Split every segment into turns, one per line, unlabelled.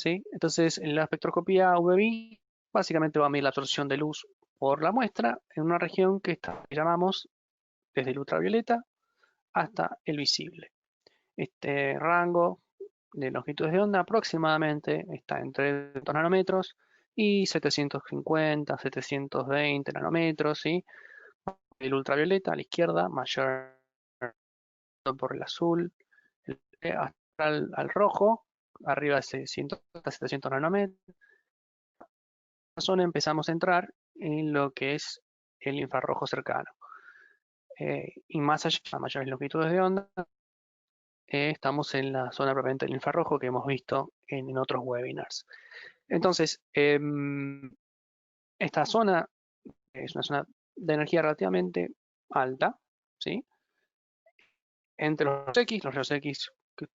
¿sí? Entonces, en la espectroscopía UV básicamente va a medir la absorción de luz por la muestra en una región que llamamos desde el ultravioleta hasta el visible. Este rango de longitudes de onda aproximadamente está entre 2 nanómetros y 750, 720 nanómetros, ¿sí? El ultravioleta a la izquierda, mayor por el azul, hasta al rojo, arriba de 600 hasta 700 nanómetros. En la zona empezamos a entrar en lo que es el infrarrojo cercano. Y más allá, a mayores longitudes de onda, estamos en la zona propiamente del infrarrojo que hemos visto en otros webinars. Entonces, esta zona es una zona de energía relativamente alta, ¿sí? Entre los rayos X, que,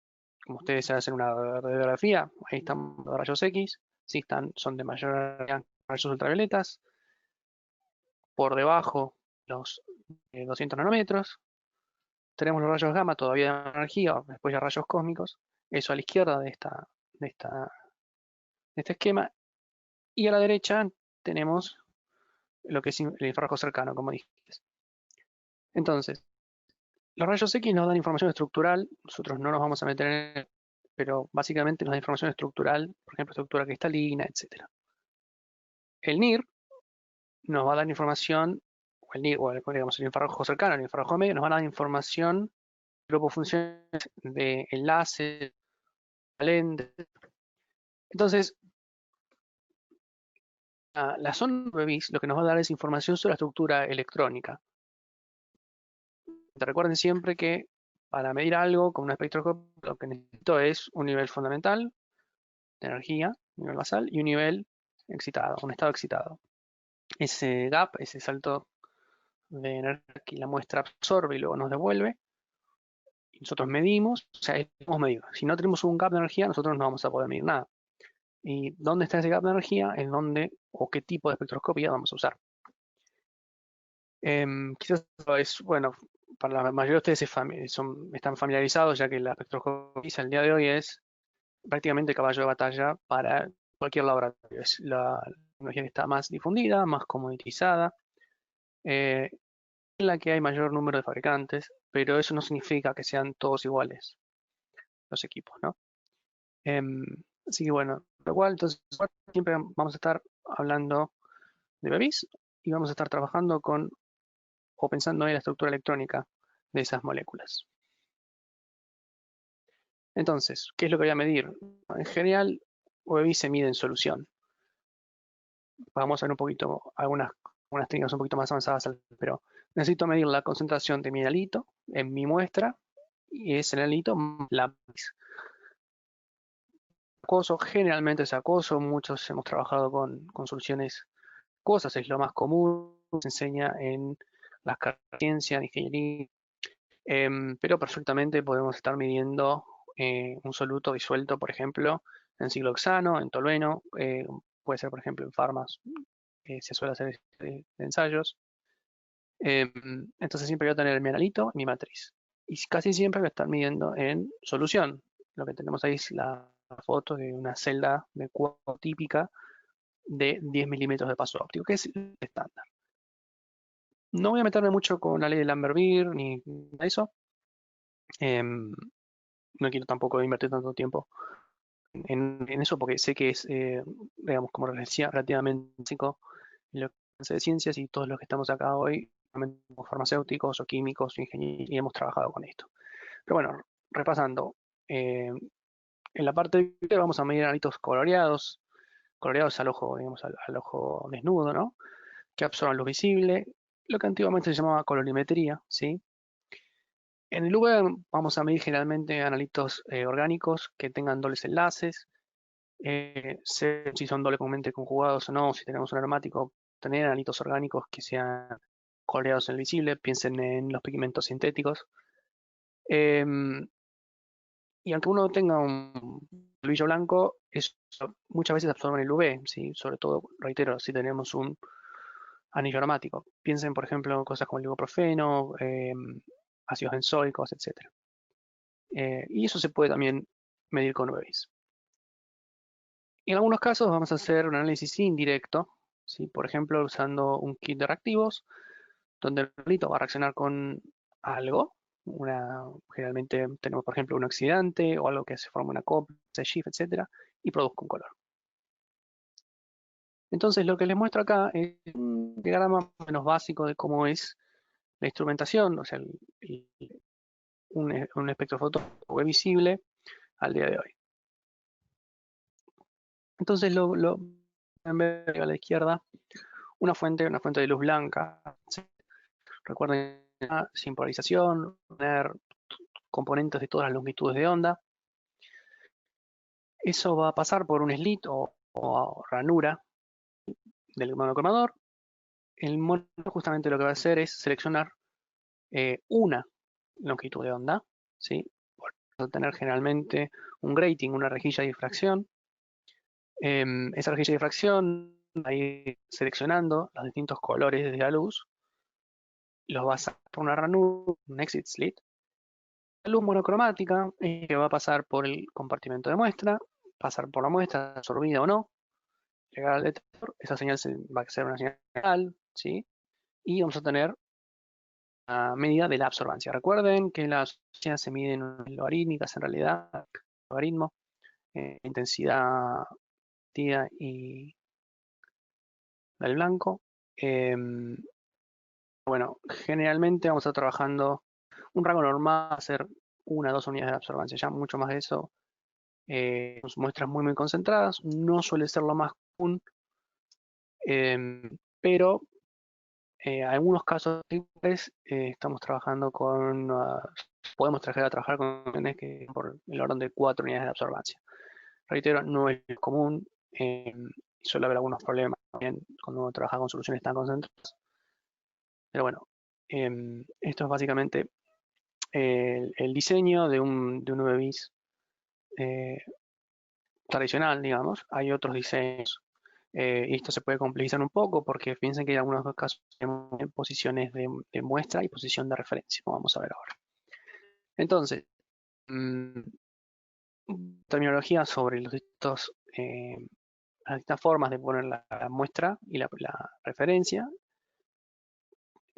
como ustedes se hacen una radiografía, ahí están los rayos X, sí son de mayor energía que rayos ultravioletas, por debajo los 200 nanómetros, tenemos los rayos gamma todavía de energía, después ya rayos cósmicos, eso a la izquierda de esta, de este esquema, y a la derecha tenemos lo que es el infrarrojo cercano, como dije. Entonces, los rayos X nos dan información estructural, nosotros no nos vamos a meter en él, pero básicamente nos da información estructural, por ejemplo, estructura cristalina, etc. El NIR nos va a dar información, o el NIR, digamos, el infrarrojo cercano, el infrarrojo medio, nos va a dar información, grupo funciones de enlace, lentes. Entonces, la zona de BIS lo que nos va a dar es información sobre la estructura electrónica. Recuerden siempre que para medir algo con una espectroscopia lo que necesito es un nivel fundamental de energía, un nivel basal, y un nivel excitado, un estado excitado. Ese gap, ese salto de energía que la muestra absorbe y luego nos devuelve, y nosotros medimos, o sea, hemos medido. Si no tenemos un gap de energía, nosotros no vamos a poder medir nada. ¿Y dónde está ese gap de energía? En dónde o qué tipo de espectroscopía vamos a usar. Quizás es, bueno, para la mayoría de ustedes están familiarizados, ya que la espectroscopía el día de hoy es prácticamente caballo de batalla para cualquier laboratorio. Es la tecnología que está más difundida, más comoditizada, en la que hay mayor número de fabricantes, pero eso no significa que sean todos iguales los equipos, ¿no? Em, Así que bueno, lo cual, entonces, siempre vamos a estar hablando de BEBIS y vamos a estar trabajando con o pensando en la estructura electrónica de esas moléculas. Entonces, ¿qué es lo que voy a medir? En general, BEBIS se mide en solución. Vamos a ver un poquito algunas técnicas un poquito más avanzadas, pero necesito medir la concentración de mi halito en mi muestra y ese halito lápiz. Acoso, generalmente es acoso, muchos hemos trabajado con soluciones cosas, es lo más común, se enseña en las carreras de ciencia, de ingeniería, pero perfectamente podemos estar midiendo un soluto disuelto, por ejemplo, en ciclohexano, en tolueno, puede ser, por ejemplo, en farmas, se suele hacer ensayos. Entonces siempre voy a tener mi analito y mi matriz. Y casi siempre voy a estar midiendo en solución. Lo que tenemos ahí es la foto de una celda de cuadro típica de 10 milímetros de paso óptico, que es el estándar. No voy a meterme mucho con la ley de Lambert-Beer ni nada de eso. Em, no quiero tampoco invertir tanto tiempo en eso porque sé que es, digamos, como les decía, relativamente básico en lo que es de ciencias y todos los que estamos acá hoy, somos farmacéuticos o químicos o ingenieros y hemos trabajado con esto. Pero bueno, repasando, en la parte de vamos a medir analitos coloreados al ojo, digamos, al ojo desnudo, ¿no? Que absorban luz visible, lo que antiguamente se llamaba colorimetría, ¿sí? En el UV vamos a medir generalmente analitos orgánicos que tengan dobles enlaces, si son doblemente conjugados o no, si tenemos un aromático, tener analitos orgánicos que sean coloreados en el visible, piensen en los pigmentos sintéticos. Em, y aunque uno tenga un brillo blanco, eso muchas veces absorben el UV, ¿sí? Sobre todo, reitero, si tenemos un anillo aromático. Piensen, por ejemplo, en cosas como el ibuprofeno, ácidos benzoicos, etc. Y eso se puede también medir con UVs. En algunos casos vamos a hacer un análisis indirecto, ¿sí? Por ejemplo, usando un kit de reactivos, donde el monolito va a reaccionar con algo. Generalmente tenemos, por ejemplo, un oxidante o algo que se forma una copia, shift, etcétera, y produzca un color. Entonces, lo que les muestro acá es un diagrama más o menos básico de cómo es la instrumentación, o sea, un espectrofotógrafo visible al día de hoy. Entonces, pueden ver a la izquierda una fuente de luz blanca. ¿Sí? Recuerden, sin polarización, poner componentes de todas las longitudes de onda. Eso va a pasar por un slit o ranura del monocromador. El monitor justamente lo que va a hacer es seleccionar una longitud de onda, ¿sí? Por tener generalmente un grating, una rejilla de difracción. Esa rejilla de difracción va a ir seleccionando los distintos colores de la luz, los va a sacar por una ranura, un exit slit. La luz monocromática que va a pasar por el compartimento de muestra, pasar por la muestra, absorbida o no, llegar al detector, esa señal va a ser una señal real, ¿sí? Y vamos a tener la medida de la absorbancia. Recuerden que la absorbancia se mide en logarítmicas, en realidad, logaritmo, intensidad tía y del blanco. Bueno, generalmente vamos a estar trabajando un rango normal, hacer 1 o 2 unidades de absorbancia, ya mucho más de eso. Muestras muy concentradas, no suele ser lo más común, pero en algunos casos estamos trabajando con, podemos traer a trabajar con que por el orden de 4 unidades de absorbancia. Reitero, no es común, suele haber algunos problemas también cuando uno trabaja con soluciones tan concentradas. Pero bueno, esto es básicamente el diseño de un UV-Vis tradicional, digamos. Hay otros diseños. Y esto se puede complejizar un poco porque piensen que en algunos casos tenemos posiciones de muestra y posición de referencia, como vamos a ver ahora. Entonces, terminología sobre las distintas formas de poner la muestra y la referencia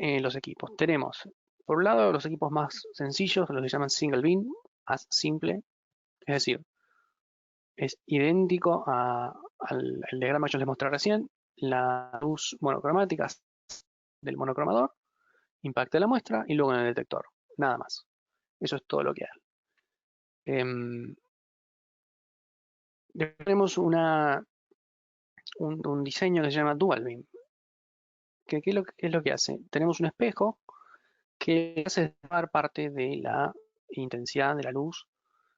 en los equipos. Tenemos, por un lado, los equipos más sencillos, los que se llaman single beam, simple, es decir, es idéntico al diagrama que yo les mostré recién. La luz monocromática del monocromador impacta la muestra y luego en el detector. Nada más. Eso es todo lo que hay. Tenemos un diseño que se llama Dual Beam. ¿Qué es lo que hace? Tenemos un espejo que hace derivar parte de la intensidad de la luz,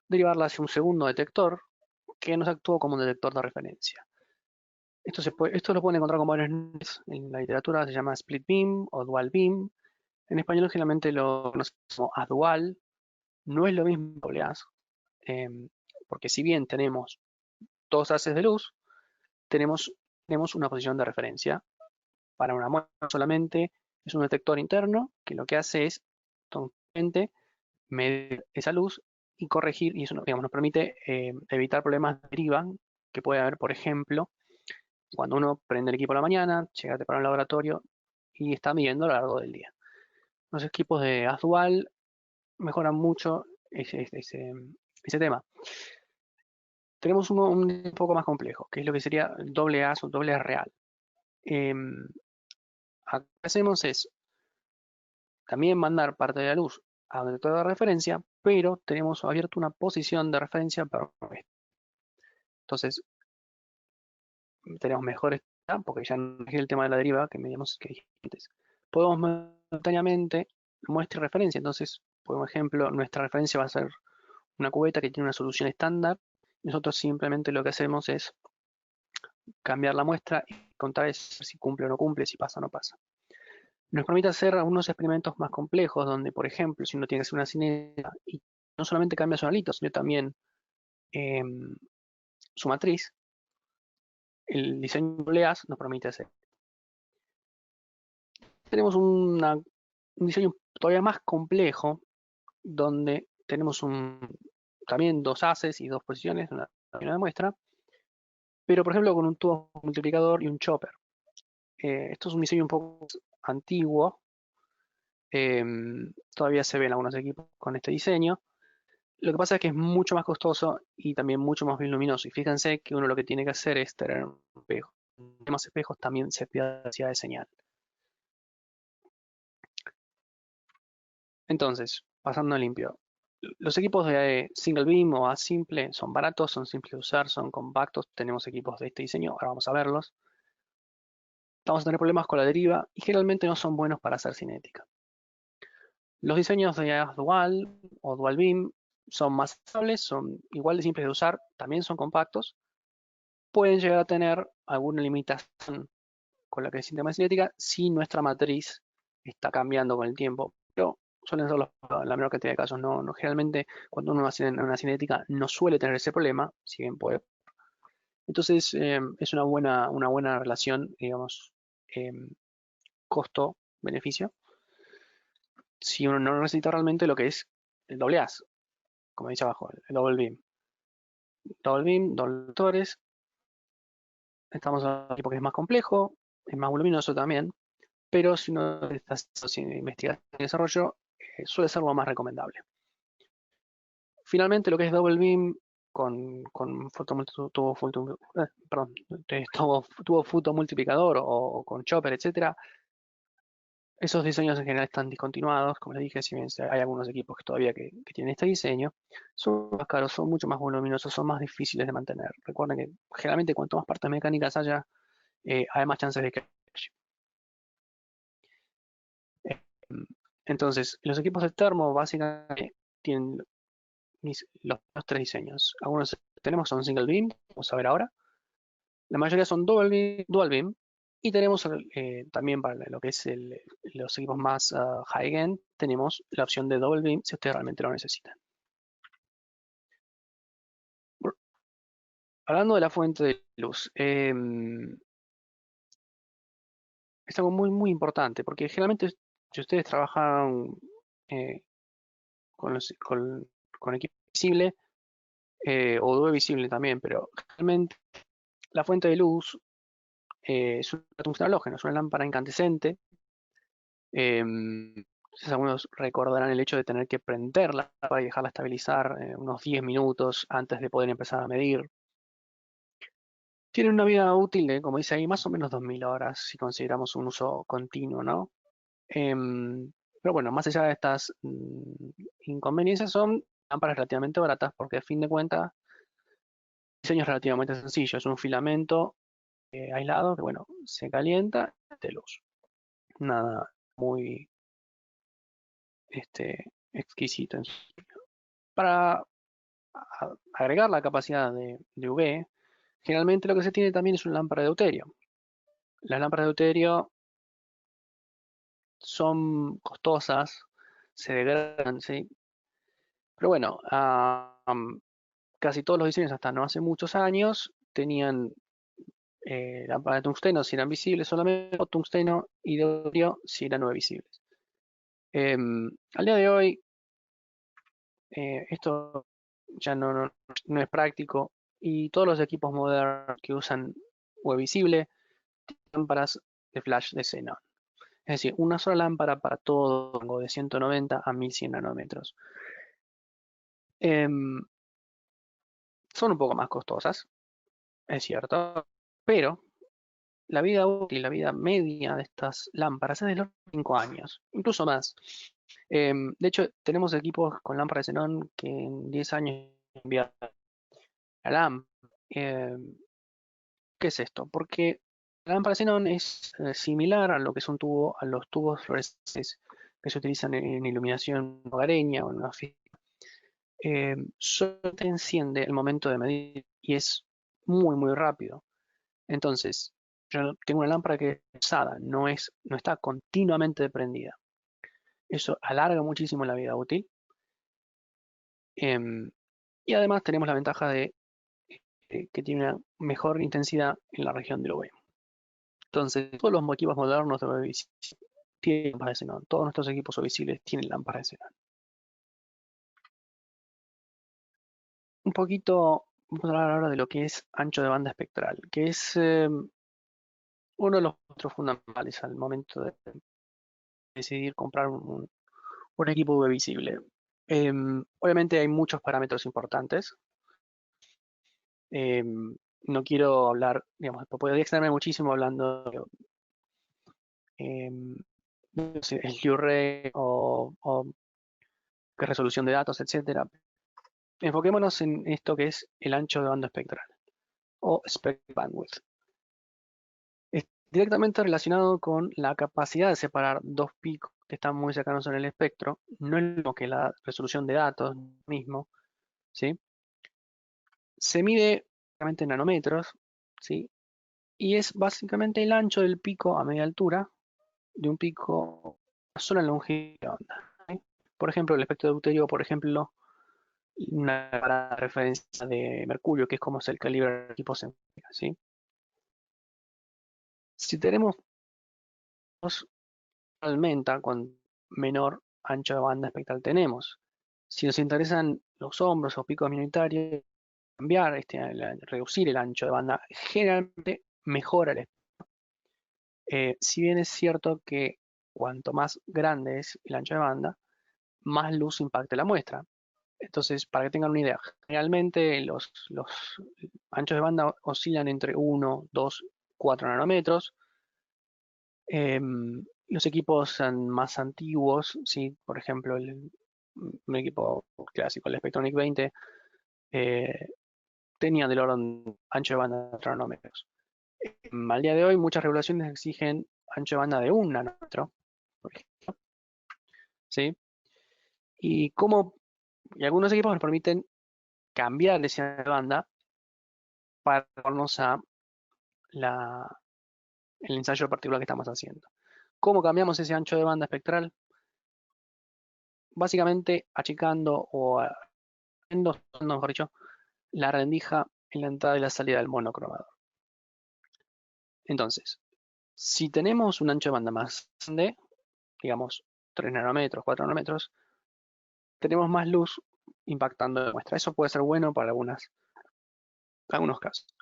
derivarla hacia un segundo detector que nos actúa como un detector de referencia. Esto lo pueden encontrar con varios nombres. En la literatura se llama split beam o dual beam. En español generalmente lo conocemos como adual. No es lo mismo que doble haz, porque si bien tenemos 2 haces de luz, tenemos una posición de referencia. Para una muestra solamente es un detector interno que lo que hace es totalmente medir esa luz y corregir, y eso digamos, nos permite evitar problemas de deriva que puede haber, por ejemplo, cuando uno prende el equipo a la mañana, llega para un laboratorio y está midiendo a lo largo del día. Los equipos de haz dual mejoran mucho ese tema. Tenemos uno un poco más complejo, que es lo que sería el doble haz o doble haz real. Lo que hacemos es también mandar parte de la luz a un detector de referencia, pero tenemos abierto una posición de referencia para entonces tenemos mejores, porque ya no es el tema de la deriva que medimos que dije antes. Podemos momentáneamente muestra y referencia, entonces, por ejemplo, nuestra referencia va a ser una cubeta que tiene una solución estándar. Nosotros simplemente lo que hacemos es cambiar la muestra y contar si cumple o no cumple, si pasa o no pasa. Nos permite hacer algunos experimentos más complejos, donde, por ejemplo, si uno tiene que hacer una cinética y no solamente cambia su analito, sino también su matriz, el diseño de oleas nos permite hacer. Tenemos un diseño todavía más complejo, donde tenemos también 2 haces y 2 posiciones, una de muestra, pero por ejemplo con un tubo multiplicador y un chopper. Esto es un diseño un poco antiguo, todavía se ven algunos equipos con este diseño. Lo que pasa es que es mucho más costoso y también mucho más bien luminoso. Y fíjense que uno lo que tiene que hacer es tener un espejo. Más espejos también se pierde la velocidad de señal. Entonces, pasando a limpio. Los equipos de single beam o A simple son baratos, son simples de usar, son compactos. Tenemos equipos de este diseño, ahora vamos a verlos. Vamos a tener problemas con la deriva y generalmente no son buenos para hacer cinética. Los diseños de AS dual o dual beam son más estables, son igual de simples de usar, también son compactos. Pueden llegar a tener alguna limitación con la creciente más cinética si nuestra matriz está cambiando con el tiempo, pero suelen ser la menor cantidad de casos. Generalmente cuando uno hace una cinética no suele tener ese problema, si bien puede. Entonces es una buena relación, digamos, costo-beneficio, si uno no necesita realmente lo que es el doble as, como dice abajo, el double beam. Double beam, doble vectores. Estamos en un equipo que es más complejo, es más voluminoso también, pero si uno está haciendo investigación y desarrollo, suele ser lo más recomendable. Finalmente, lo que es Double Beam con tubo fotomultiplicador o con chopper, etcétera, esos diseños en general están discontinuados, como les dije, si bien hay algunos equipos que todavía que tienen este diseño, son más caros, son mucho más voluminosos, son más difíciles de mantener. Recuerden que generalmente cuanto más partes mecánicas haya, hay más chances de que entonces, los equipos de termo básicamente tienen los tres diseños. Algunos tenemos son single beam, vamos a ver ahora. La mayoría son dual beam. Y tenemos también para lo que es los equipos más high-end, tenemos la opción de double beam si ustedes realmente lo necesitan. Hablando de la fuente de luz, es algo muy importante porque generalmente si ustedes trabajan eh, con equipo visible o doble visible también, pero realmente la fuente de luz es un tungsteno halógeno, es una lámpara incandescente. Quizás algunos recordarán el hecho de tener que prenderla para dejarla estabilizar unos 10 minutos antes de poder empezar a medir. Tiene una vida útil de, como dice ahí, más o menos 2000 horas si consideramos un uso continuo, ¿no? Pero bueno, más allá de estas inconveniencias, son lámparas relativamente baratas porque a fin de cuentas el diseño es relativamente sencillo. Es un filamento aislado que, bueno, se calienta de luz. Nada muy exquisito. Para agregar la capacidad de UV, generalmente lo que se tiene también es una lámpara de deuterio. Las lámparas de deuterio son costosas, se degradan, ¿sí? Pero bueno, casi todos los diseños hasta no hace muchos años tenían lámparas de tungsteno si eran visibles solamente, o tungsteno y deuterio si eran no visibles. Al día de hoy, esto ya no es práctico y todos los equipos modernos que usan web visible tienen lámparas de flash de xenón. Es decir, una sola lámpara para todo rango de 190 a 1100 nanómetros. Em, Son un poco más costosas, es cierto, pero la vida útil, la vida media de estas lámparas es de los 5 años, incluso más. De hecho, tenemos equipos con lámparas de xenón que en 10 años envían la lámpara. ¿Qué es esto? Porque la lámpara xenón es similar a lo que es un tubo, a los tubos fluorescentes que se utilizan en iluminación hogareña o en una oficina. Solo te enciende el momento de medir y es muy rápido. Entonces, yo tengo una lámpara que es pesada, no está continuamente prendida. Eso alarga muchísimo la vida útil. Em, y además tenemos la ventaja de que tiene una mejor intensidad en la región del UV. Entonces, todos los equipos modernos de UV tienen lámparas de xenón. Todos nuestros equipos visibles tienen lámparas de xenón. Un poquito vamos a hablar ahora de lo que es ancho de banda espectral, que es uno de los otros fundamentales al momento de decidir comprar un equipo UV visible. Obviamente hay muchos parámetros importantes. No quiero hablar, digamos, podría extenderme muchísimo hablando de no sé, el Blu-ray o qué resolución de datos, etcétera. Enfoquémonos en esto que es el ancho de banda espectral o spectral bandwidth. Es directamente relacionado con la capacidad de separar dos picos que están muy cercanos en el espectro. No es lo mismo que la resolución de datos mismo, ¿sí? Se mide en nanómetros, ¿sí? Y es básicamente el ancho del pico a media altura de un pico a sola longitud de onda, ¿sí? Por ejemplo, el espectro deuterio, por ejemplo, una para referencia de mercurio, que es como es el calibre de equipos en física, ¿sí? Si tenemos aumenta con menor ancho de banda espectral tenemos. Si nos interesan los hombros o picos minoritarios, cambiar, reducir el ancho de banda, generalmente mejora el espectro. Si bien es cierto que cuanto más grande es el ancho de banda, más luz impacta la muestra. Entonces, para que tengan una idea, generalmente los anchos de banda oscilan entre 1, 2, 4 nanómetros. Los equipos más antiguos, ¿sí? Por ejemplo, un equipo clásico, el Spectronic 20, eh, tenía del orden ancho de banda de 4 nanómetros. Al día de hoy, muchas regulaciones exigen ancho de banda de 1 nanómetro, por ejemplo, ¿sí? Y, y algunos equipos nos permiten cambiar esa ancho de banda para darnos a el ensayo particular que estamos haciendo. ¿Cómo cambiamos ese ancho de banda espectral? Básicamente achicando o mejor dicho, la rendija en la entrada y la salida del monocromador. Entonces, si tenemos un ancho de banda más grande, digamos 3 nanómetros, 4 nanómetros, tenemos más luz impactando la muestra. Eso puede ser bueno para algunos casos,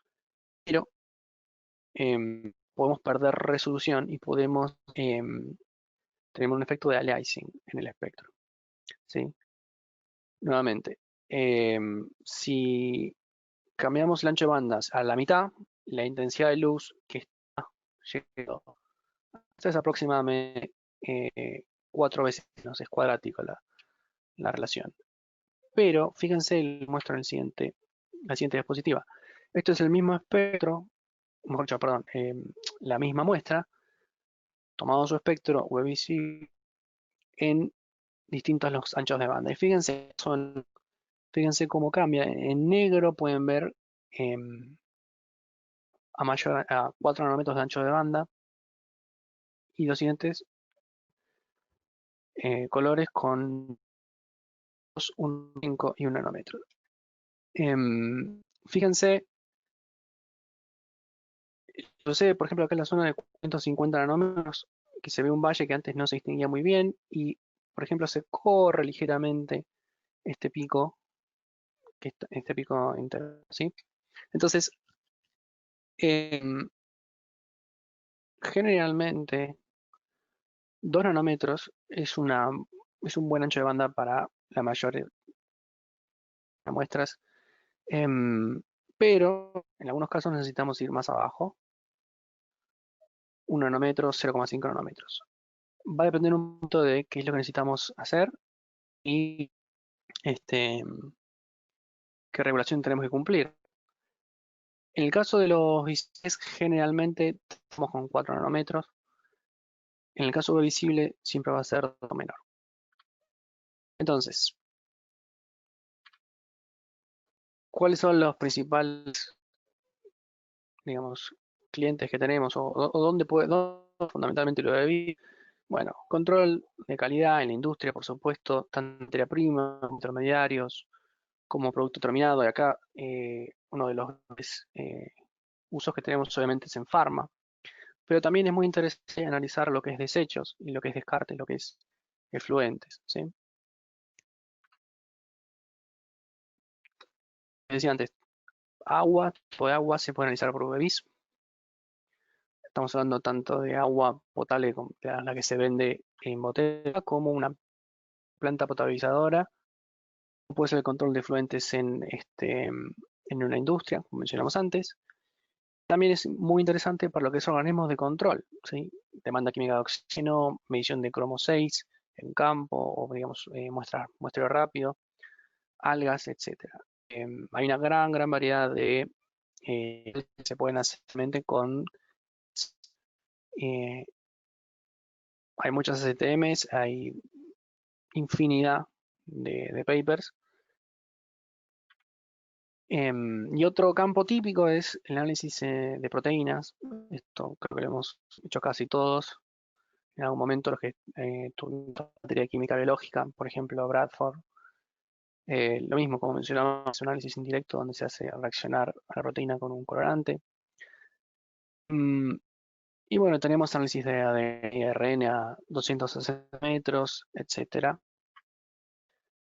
pero podemos perder resolución y podemos tener un efecto de aliasing en el espectro, ¿sí? Nuevamente, si cambiamos el ancho de bandas a la mitad, la intensidad de luz que está llegando es aproximadamente 4 veces menos, es cuadrático la relación. Pero fíjense, les muestro en la siguiente diapositiva. Esto es el mismo espectro, mejor dicho, perdón, la misma muestra, tomado su espectro UV-Visible en distintos los anchos de banda. Y fíjense cómo cambia. En negro pueden ver a 4 nanómetros de ancho de banda y los siguientes colores con 2, 1, 5 y 1 nanómetro. Fíjense, yo sé, por ejemplo, acá en la zona de 450 nanómetros, que se ve un valle que antes no se distinguía muy bien y, por ejemplo, se corre ligeramente este pico, este pico interno, ¿sí? Entonces, em, generalmente 2 nanómetros es un buen ancho de banda para la mayoría de muestras, em, pero en algunos casos necesitamos ir más abajo, 1 nanómetro, 0,5 nanómetros. Va a depender un poco de qué es lo que necesitamos hacer y este, qué regulación tenemos que cumplir. En el caso de los visibles, generalmente estamos con 4 nanómetros. En el caso de visible, siempre va a ser menor. Entonces, ¿cuáles son los principales, digamos, clientes que tenemos o dónde fundamentalmente lo de? Bueno, control de calidad en la industria, por supuesto, tanto materia prima, intermediarios, como producto terminado. Y acá uno de los usos que tenemos obviamente es en farma, pero también es muy interesante analizar lo que es desechos y lo que es descartes, lo que es efluentes, ¿sí? Decía antes, Agua, tipo de agua se puede analizar por UVBIS. Estamos hablando tanto de agua potable, la que se vende en botella, como una planta potabilizadora. Puede ser el control de efluentes en una industria, como mencionamos antes. También es muy interesante para lo que es organismos de control, ¿sí? Demanda química de oxígeno, medición de cromo 6 en campo, o digamos, muestreo rápido, algas, etcétera. Hay una gran variedad de que se pueden hacer con eh, hay muchas STMs, hay infinidad de papers. Y otro campo típico es el análisis de proteínas. Esto creo que lo hemos hecho casi todos. En algún momento los que tuvimos materia de química biológica, por ejemplo, Bradford. Lo mismo, como mencionamos, un análisis indirecto donde se hace reaccionar a la proteína con un colorante. Mm, y bueno, tenemos análisis de ADN y ARN a 260 metros, etcétera.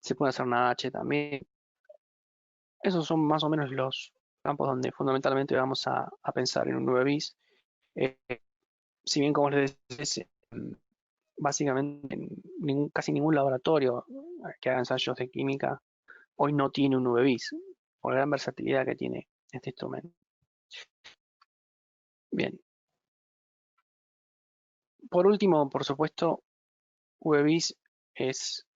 Se puede hacer una H también. Esos son más o menos los campos donde fundamentalmente vamos a pensar en un 9 bis. Eh, si bien, como les decía, básicamente casi ningún laboratorio que haga ensayos de química hoy no tiene un 9 bis, por la gran versatilidad que tiene este instrumento. Bien. Por último, por supuesto, UV-Vis es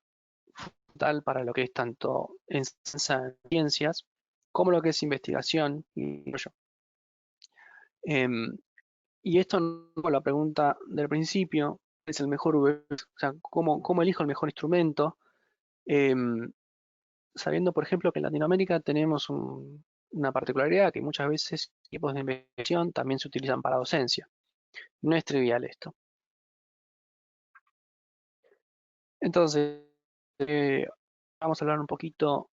fundamental para lo que es tanto en ciencias como lo que es investigación y desarrollo. Y esto no es la pregunta del principio, ¿es el mejor UV-Vis? O sea, ¿cómo elijo el mejor instrumento? Em, Sabiendo, por ejemplo, que en Latinoamérica tenemos una particularidad que muchas veces equipos de investigación también se utilizan para docencia. No es trivial esto. Entonces, eh, vamos a hablar un poquito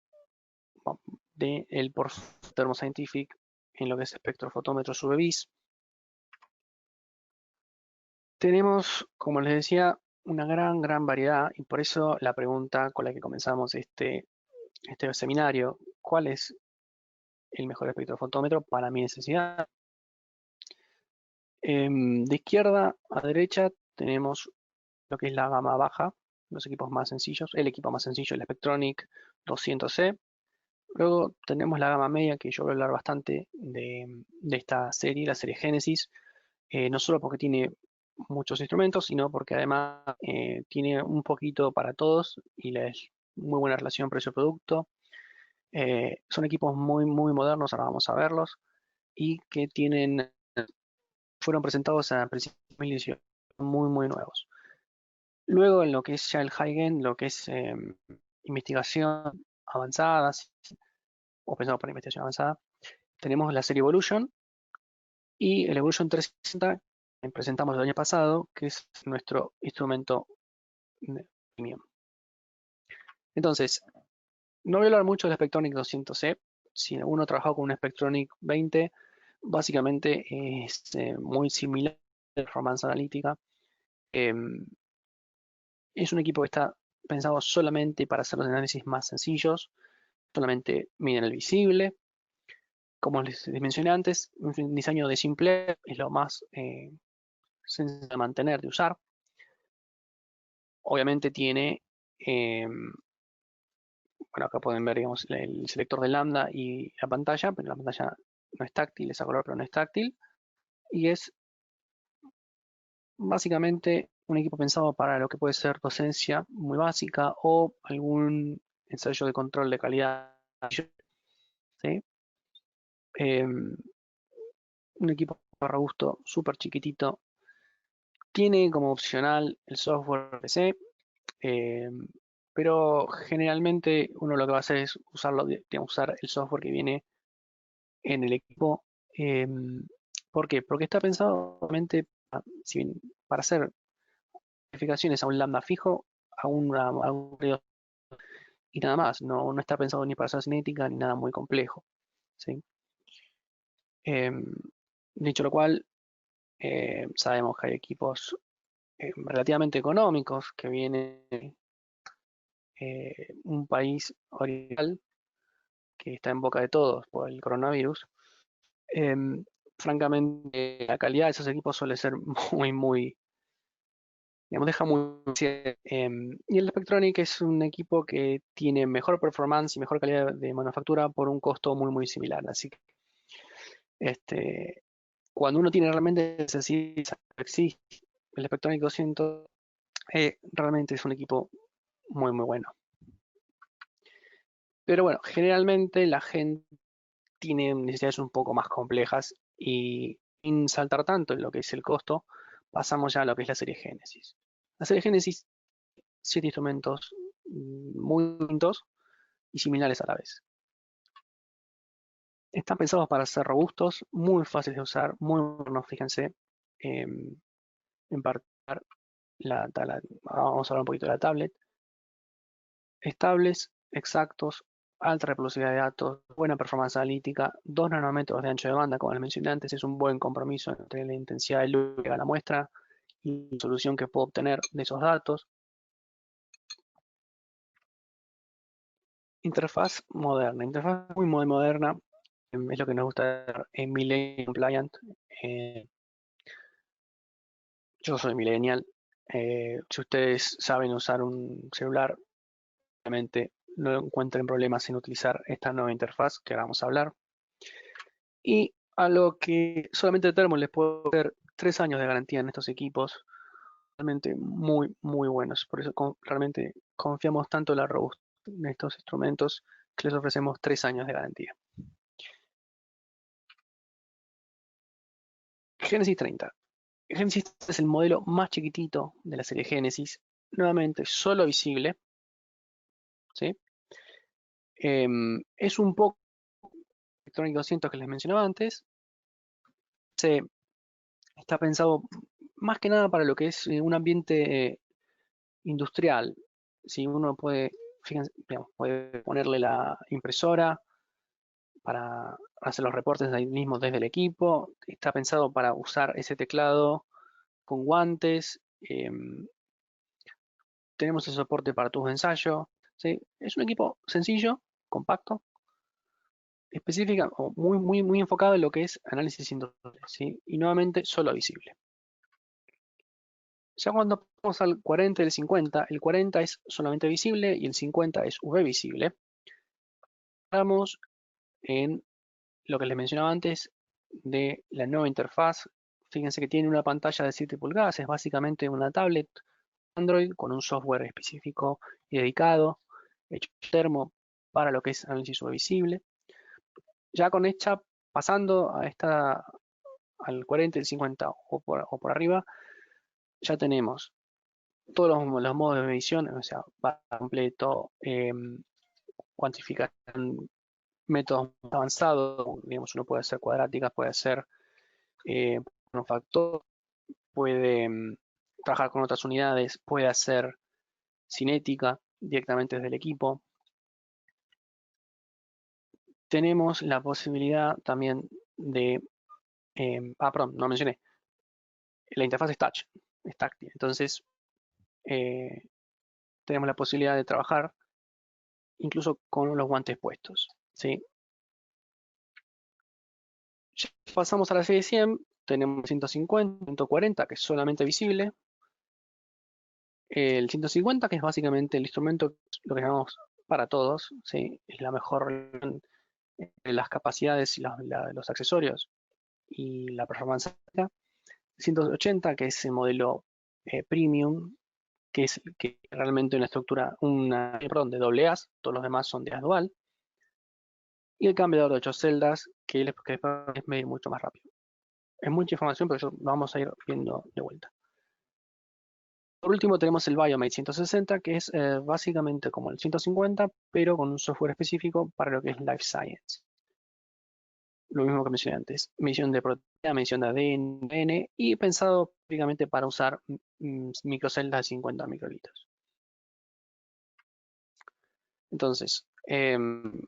del por Thermoscientific en lo que es espectrofotómetros UV-Vis. Tenemos, como les decía, una gran variedad y por eso la pregunta con la que comenzamos este seminario, ¿cuál es el mejor espectrofotómetro para mi necesidad? De izquierda a derecha tenemos lo que es la gama baja, los equipos más sencillos, el equipo más sencillo, el Spectronic 200C. Luego tenemos la gama media, que yo voy a hablar bastante de esta serie, la serie Genesis, no solo porque tiene muchos instrumentos, sino porque además tiene un poquito para todos y es muy buena relación precio-producto. Son equipos muy modernos, ahora vamos a verlos, y que fueron presentados a principios de 2018, muy nuevos. Luego en lo que es ya el high-end, lo que es investigación avanzada, o pensado para investigación avanzada, tenemos la serie Evolution y el Evolution 360 que presentamos el año pasado, que es nuestro instrumento premium. Entonces, no voy a hablar mucho del Spectronic 200C. Si alguno ha trabajado con un Spectronic 20, básicamente es muy similar a la performance analítica. Es un equipo que está pensado solamente para hacer los análisis más sencillos, solamente miden el visible. Como les mencioné antes, un diseño de simple es lo más sencillo de mantener, de usar. Obviamente tiene, bueno, acá pueden ver, digamos, el selector de lambda y la pantalla, pero la pantalla no es táctil, es a color, pero no es táctil. Y es básicamente un equipo pensado para lo que puede ser docencia muy básica o algún ensayo de control de calidad, ¿sí? Un equipo robusto, súper chiquitito. Tiene como opcional el software PC, eh, pero generalmente uno lo que va a hacer es usar el software que viene en el equipo. Eh, ¿Por qué? Porque está pensado solamente para hacer verificaciones a un lambda fijo, a un periodo y nada más. No está pensado ni para hacer cinética ni nada muy complejo, ¿sí? Eh, Dicho lo cual, sabemos que hay equipos relativamente económicos que vienen un país oriental que está en boca de todos por el coronavirus, francamente la calidad de esos equipos suele ser muy, digamos, deja muy... y el Spectronic es un equipo que tiene mejor performance y mejor calidad de manufactura por un costo muy similar. Así que cuando uno tiene realmente necesidad, existe el Spectronic 200, realmente es un equipo muy bueno. Pero bueno, generalmente la gente tiene necesidades un poco más complejas y sin saltar tanto en lo que es el costo, pasamos ya a lo que es la serie Génesis. La serie Génesis, 7 instrumentos muy distintos y similares a la vez. Están pensados para ser robustos, muy fáciles de usar, muy buenos, fíjense. En particular, vamos a hablar un poquito de la tablet. Estables, exactos, alta reproducibilidad de datos, buena performance analítica, 2 nanómetros de ancho de banda, como les mencioné antes, es un buen compromiso entre la intensidad de luz que llega a la muestra y la solución que puedo obtener de esos datos. Interfaz moderna, interfaz muy moderna, es lo que nos gusta ver en Millennium Compliant. Yo soy millennial. Si ustedes saben usar un celular, obviamente no encuentren problemas en utilizar esta nueva interfaz que vamos a hablar. Y a lo que solamente Thermal les puedo hacer 3 años de garantía en estos equipos, realmente muy buenos. Por eso realmente confiamos tanto en la robustez de estos instrumentos que les ofrecemos 3 años de garantía. Genesis 30. Genesis es el modelo más chiquitito de la serie Genesis, nuevamente solo visible, ¿sí? Es un poco Electronic 200 que les mencionaba antes. Está pensado más que nada para lo que es un ambiente industrial. Si uno puede, fíjense, digamos, puede ponerle la impresora para hacer los reportes ahí mismo desde el equipo. Está pensado para usar ese teclado con guantes. Tenemos el soporte para tubos de ensayo. ¿Sí? Es un equipo sencillo, compacto, específica o muy enfocado en lo que es análisis industrial, ¿sí? Y nuevamente solo visible. Ya cuando pasamos al 40 y el 50, el 40 es solamente visible y el 50 es UV visible. Estamos en lo que les mencionaba antes de la nueva interfaz. Fíjense que tiene una pantalla de 7 pulgadas, es básicamente una tablet Android con un software específico y dedicado, hecho termo para lo que es análisis UV visible. Ya con esta, pasando a al 40 y el 50 o por arriba, ya tenemos todos los modos de medición, o sea, va completo, cuantificación, métodos avanzados, digamos, uno puede hacer cuadráticas, puede hacer un factor, puede trabajar con otras unidades, puede hacer cinética directamente desde el equipo. Tenemos la posibilidad también de, perdón, no mencioné, la interfaz es touch, es táctil, entonces tenemos la posibilidad de trabajar incluso con los guantes puestos, ¿sí? Ya pasamos a la serie 100, tenemos 150, 140 que es solamente visible, el 150 que es básicamente el instrumento, lo que llamamos para todos, ¿sí? Es la mejor de las capacidades y los accesorios y la performance. 180 que es el modelo premium, que es que realmente una estructura, perdón, de doble as, todos los demás son de as dual, y el cambiador de 8 celdas que es medir mucho más rápido. Es mucha información, pero eso vamos a ir viendo de vuelta. Por último tenemos el Biomate 160, que es básicamente como el 150, pero con un software específico para lo que es Life Science. Lo mismo que mencioné antes, medición de proteína, medición de ADN y pensado prácticamente para usar microceldas de 50 microlitros. Entonces, el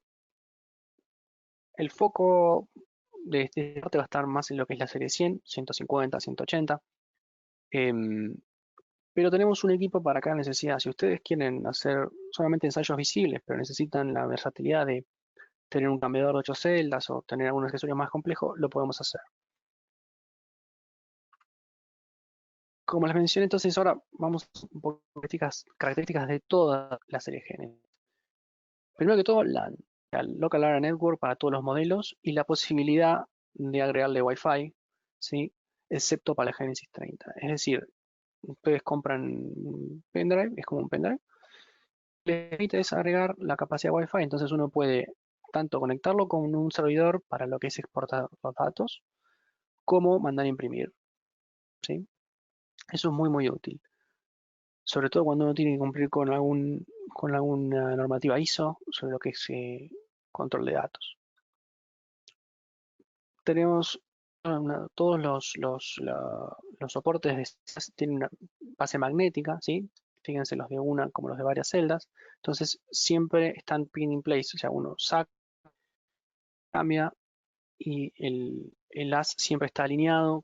foco de este parte va a estar más en lo que es la serie 100, 150, 180. Pero tenemos un equipo para cada necesidad. Si ustedes quieren hacer solamente ensayos visibles, pero necesitan la versatilidad de tener un cambiador de 8 celdas o tener algún accesorio más complejo, lo podemos hacer. Como les mencioné, entonces ahora vamos un poco a características de toda la serie Genesis. Primero que todo, la Local Area Network para todos los modelos y la posibilidad de agregarle Wi-Fi, ¿sí? Excepto para la Genesis 30. Es decir, ustedes compran un pendrive, es como un pendrive, les permite agregar la capacidad Wi-Fi, entonces uno puede tanto conectarlo con un servidor para lo que es exportar los datos, como mandar a imprimir, ¿sí? Eso es muy muy útil, sobre todo cuando uno tiene que cumplir con alguna normativa ISO sobre lo que es control de datos. Tenemos todos los soportes tienen una base magnética, ¿sí? Fíjense los de una como los de varias celdas. Entonces siempre están pin in place, o sea, uno saca, cambia y el as siempre está alineado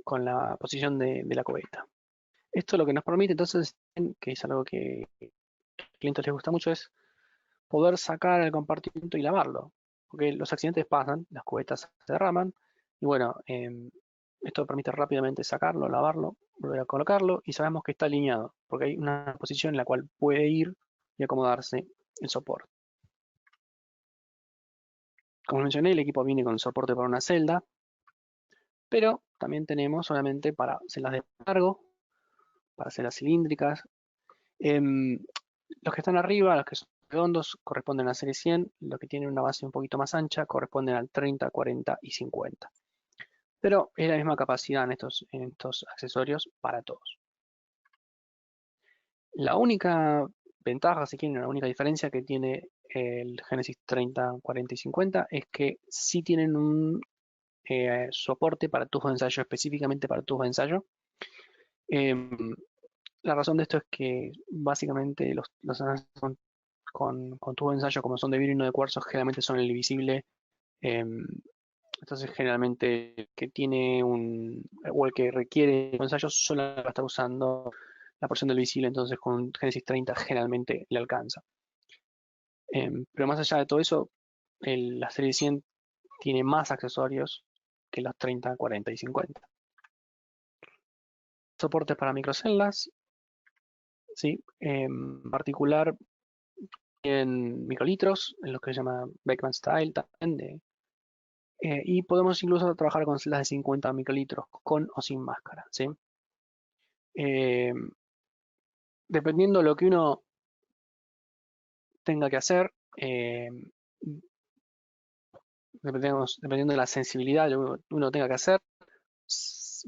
con la posición de la cubeta. Esto lo que nos permite entonces, que es algo que a los clientes les gusta mucho, es poder sacar el compartimento y lavarlo. Porque los accidentes pasan, las cubetas se derraman y bueno, esto permite rápidamente sacarlo, lavarlo, volver a colocarlo y sabemos que está alineado porque hay una posición en la cual puede ir y acomodarse el soporte. Como mencioné, el equipo viene con soporte para una celda, pero también tenemos solamente para celdas de largo, para celdas cilíndricas. Los que están arriba, los que son redondos, corresponden a la serie 100, los que tienen una base un poquito más ancha corresponden al 30, 40 y 50. Pero es la misma capacidad en estos accesorios para todos. La única ventaja, si quieren, la única diferencia que tiene el Genesis 30, 40 y 50 es que sí tienen un soporte para tubos de ensayo, específicamente para tubos de ensayo. La razón de esto es que básicamente los ensambles con tubos de ensayo, como son de vidrio y no de cuarzo, generalmente son el divisible. Entonces, generalmente el que tiene o el que requiere un ensayo solo va a estar usando la porción del visible, entonces con un Genesis 30 generalmente le alcanza. Pero más allá de todo eso, la serie 100 tiene más accesorios que los 30, 40 y 50. Soportes para microceldas, ¿sí? En particular en microlitros, en lo que se llama Beckman Style también, y podemos incluso trabajar con celdas de 50 microlitros, con o sin máscara, ¿sí? Eh, Dependiendo de lo que uno tenga que hacer, dependiendo de la sensibilidad de lo que uno tenga que hacer,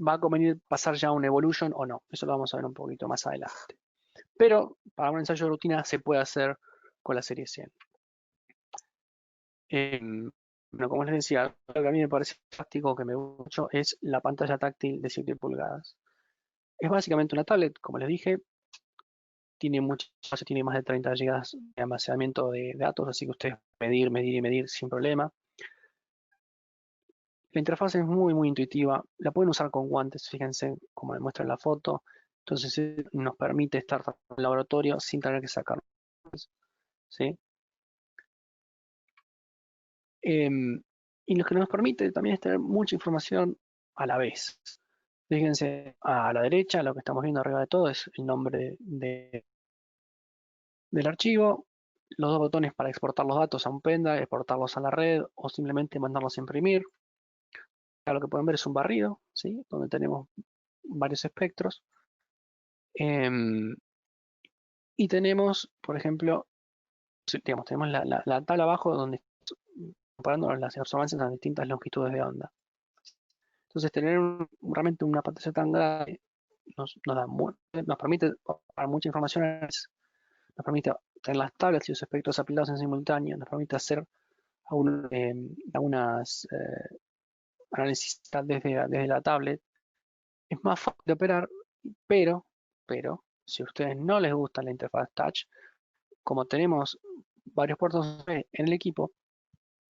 va a convenir pasar ya a un Evolution o no. Eso lo vamos a ver un poquito más adelante. Pero para un ensayo de rutina se puede hacer con la serie 100. Bueno, como les decía, lo que a mí me parece fantástico, que me gusta mucho, es la pantalla táctil de 7 pulgadas. Es básicamente una tablet, como les dije, tiene mucho espacio, tiene más de 30 GB de almacenamiento de datos, así que ustedes medir, medir y medir sin problema. La interfaz es muy, muy intuitiva. La pueden usar con guantes, fíjense como demuestra en la foto. Entonces nos permite estar en el laboratorio sin tener que sacarlo, ¿sí? Y lo que nos permite también es tener mucha información a la vez. Fíjense a la derecha, lo que estamos viendo arriba de todo es el nombre del archivo, los dos botones para exportar los datos a un pendrive, exportarlos a la red o simplemente mandarlos a imprimir. Acá lo que pueden ver es un barrido, ¿sí? Donde tenemos varios espectros. Y tenemos, por ejemplo, digamos, tenemos la tabla abajo donde comparando las observancias a distintas longitudes de onda. Entonces, tener realmente una pantalla tan grande nos permite para mucha información, nos permite tener las tablas y los espectros apilados en simultáneo, nos permite hacer algunas análisis desde la tablet. Es más fácil de operar, pero, si a ustedes no les gusta la interfaz touch, como tenemos varios puertos en el equipo,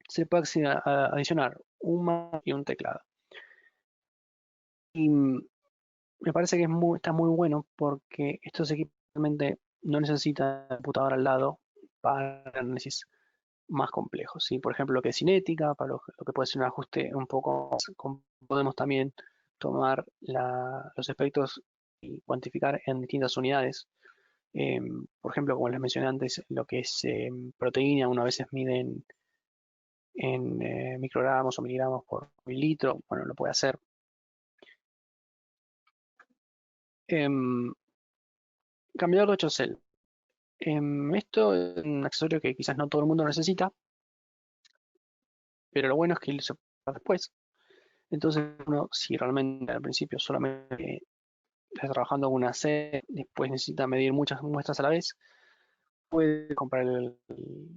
se puede adicionar un mouse y un teclado. Y me parece que está muy bueno porque estos equipos realmente no necesitan computadora al lado para análisis más complejos, ¿sí? Por ejemplo, lo que es cinética, para lo que puede ser un ajuste un poco más, podemos también tomar los efectos y cuantificar en distintas unidades. Por ejemplo, como les mencioné antes, lo que es proteína, uno a veces mide en microgramos o miligramos por mililitro, bueno, lo puede hacer. Cambiador de 8 cel. Esto es un accesorio que quizás no todo el mundo necesita, pero lo bueno es que se puede usar después. Entonces uno, si realmente al principio solamente está trabajando con una C, después necesita medir muchas muestras a la vez, puede comprar el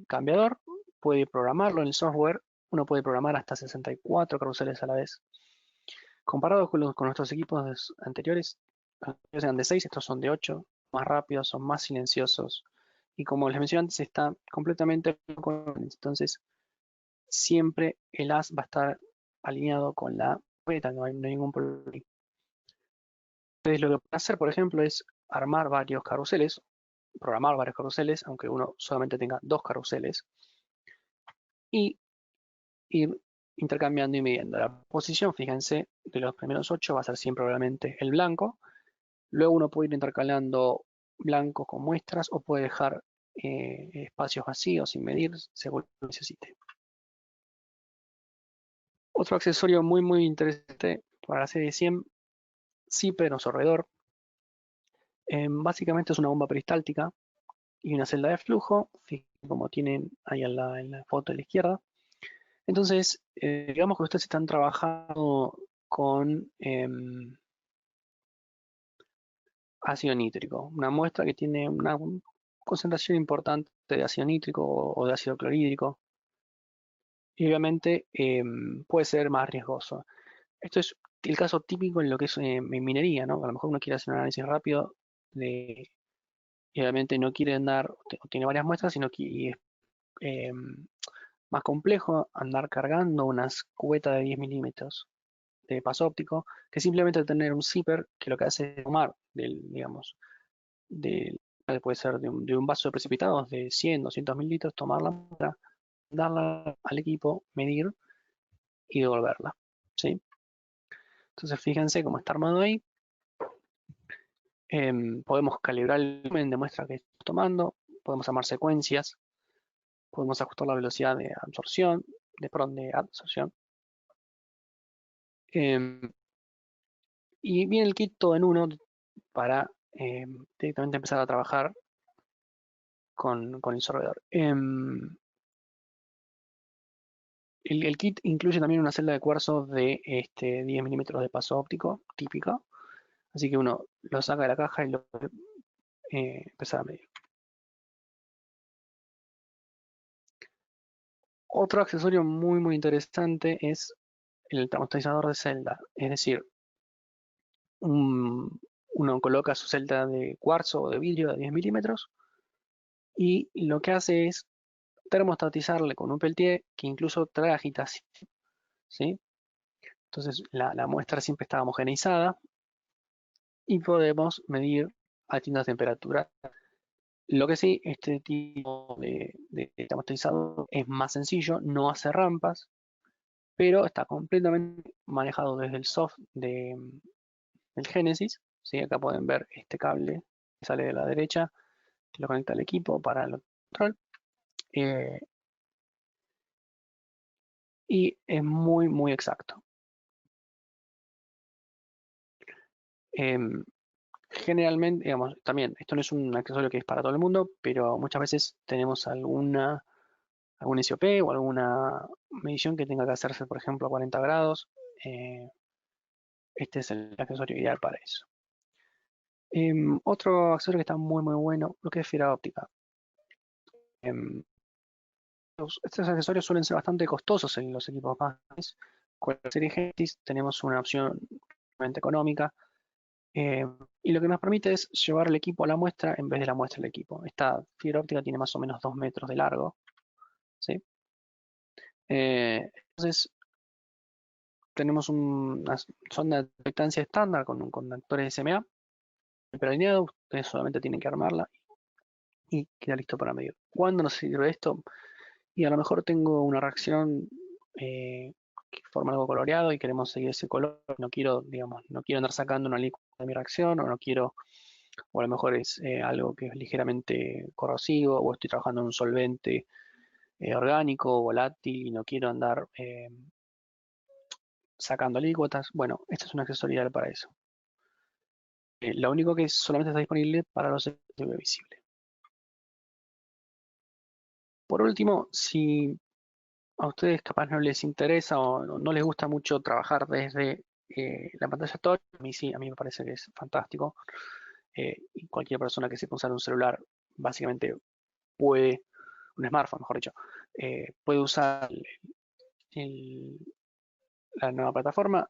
cambiador, puede programarlo en el software, uno puede programar hasta 64 carruseles a la vez. Comparado con nuestros equipos anteriores, ellos eran de 6, estos son de 8, más rápidos, son más silenciosos. Y como les mencioné antes, está completamente con, entonces siempre el as va a estar alineado con la beta, no hay ningún problema. Entonces lo que pueden hacer, por ejemplo, es armar varios carruseles, programar varios carruseles, aunque uno solamente tenga 2 carruseles, y ir intercambiando y midiendo. La posición, fíjense, de los primeros 8 va a ser siempre obviamente el blanco. Luego uno puede ir intercalando blancos con muestras o puede dejar espacios vacíos sin medir según lo necesite. Otro accesorio muy interesante para la serie 100, zipper o sorbedor. Básicamente es una bomba peristáltica y una celda de flujo, como tienen ahí en la foto de la izquierda. Entonces, digamos que ustedes están trabajando con ácido nítrico, una muestra que tiene una concentración importante de ácido nítrico o de ácido clorhídrico, y obviamente puede ser más riesgoso. Esto es el caso típico en lo que es en minería, ¿no? A lo mejor uno quiere hacer un análisis rápido y obviamente no quiere andar, o tiene varias muestras, sino que y es más complejo andar cargando unas cubetas de 10 milímetros de paso óptico que simplemente tener un zipper que lo que hace es tomar digamos, puede ser de un vaso de precipitados de 100, 200 mililitros, tomar la muestra, darla al equipo, medir y devolverla, ¿sí? Entonces fíjense cómo está armado ahí. Podemos calibrar el volumen de muestra que estamos tomando, podemos armar secuencias, podemos ajustar la velocidad de absorción, de absorción. Y viene el kit todo en uno para directamente empezar a trabajar con el sorbedor. El kit incluye también una celda de cuarzo de 10 milímetros de paso óptico típica, así que uno lo saca de la caja y lo puede empezar a medir. Otro accesorio muy interesante es el termostabilizador de celda, es decir, uno coloca su celda de cuarzo o de vidrio de 10 milímetros y lo que hace es termostatizarle con un peltier que incluso trae agitación, ¿sí? Entonces la muestra siempre está homogeneizada y podemos medir a distintas temperaturas. Lo que sí, este tipo de termostatizador es más sencillo, no hace rampas, pero está completamente manejado desde el soft del Genesis, ¿sí? Acá pueden ver este cable que sale de la derecha, que lo conecta al equipo para el control. Y es muy exacto. Generalmente, digamos, también, esto no es un accesorio que es para todo el mundo, pero muchas veces tenemos algún SOP o alguna medición que tenga que hacerse, por ejemplo, a 40 grados. Este es el accesorio ideal para eso. Otro accesorio que está muy bueno, lo que es fibra óptica. Estos accesorios suelen ser bastante costosos en los equipos más grandes. Con la serie Genesis tenemos una opción realmente económica y lo que nos permite es llevar el equipo a la muestra en vez de la muestra al equipo. Esta fibra óptica tiene más o menos 2 metros de largo, ¿sí? Entonces tenemos una sonda de distancia estándar con un conductor SMA, pero alineado, ustedes solamente tienen que armarla y queda listo para medir. ¿Cuándo nos sirve esto? Y a lo mejor tengo una reacción que forma algo coloreado y queremos seguir ese color. No quiero, digamos, no quiero andar sacando una líquida de mi reacción, o no quiero, o a lo mejor es algo que es ligeramente corrosivo, o estoy trabajando en un solvente orgánico, volátil, y no quiero andar sacando alícuotas. Bueno, este es un accesorio ideal para eso. Lo único que solamente está disponible para los CV visibles. Por último, si a ustedes capaz no les interesa o no les gusta mucho trabajar desde la pantalla touch, a mí sí, a mí me parece que es fantástico. Y cualquier persona que sepa usar un celular básicamente puede, un smartphone mejor dicho, puede usar el- la nueva plataforma.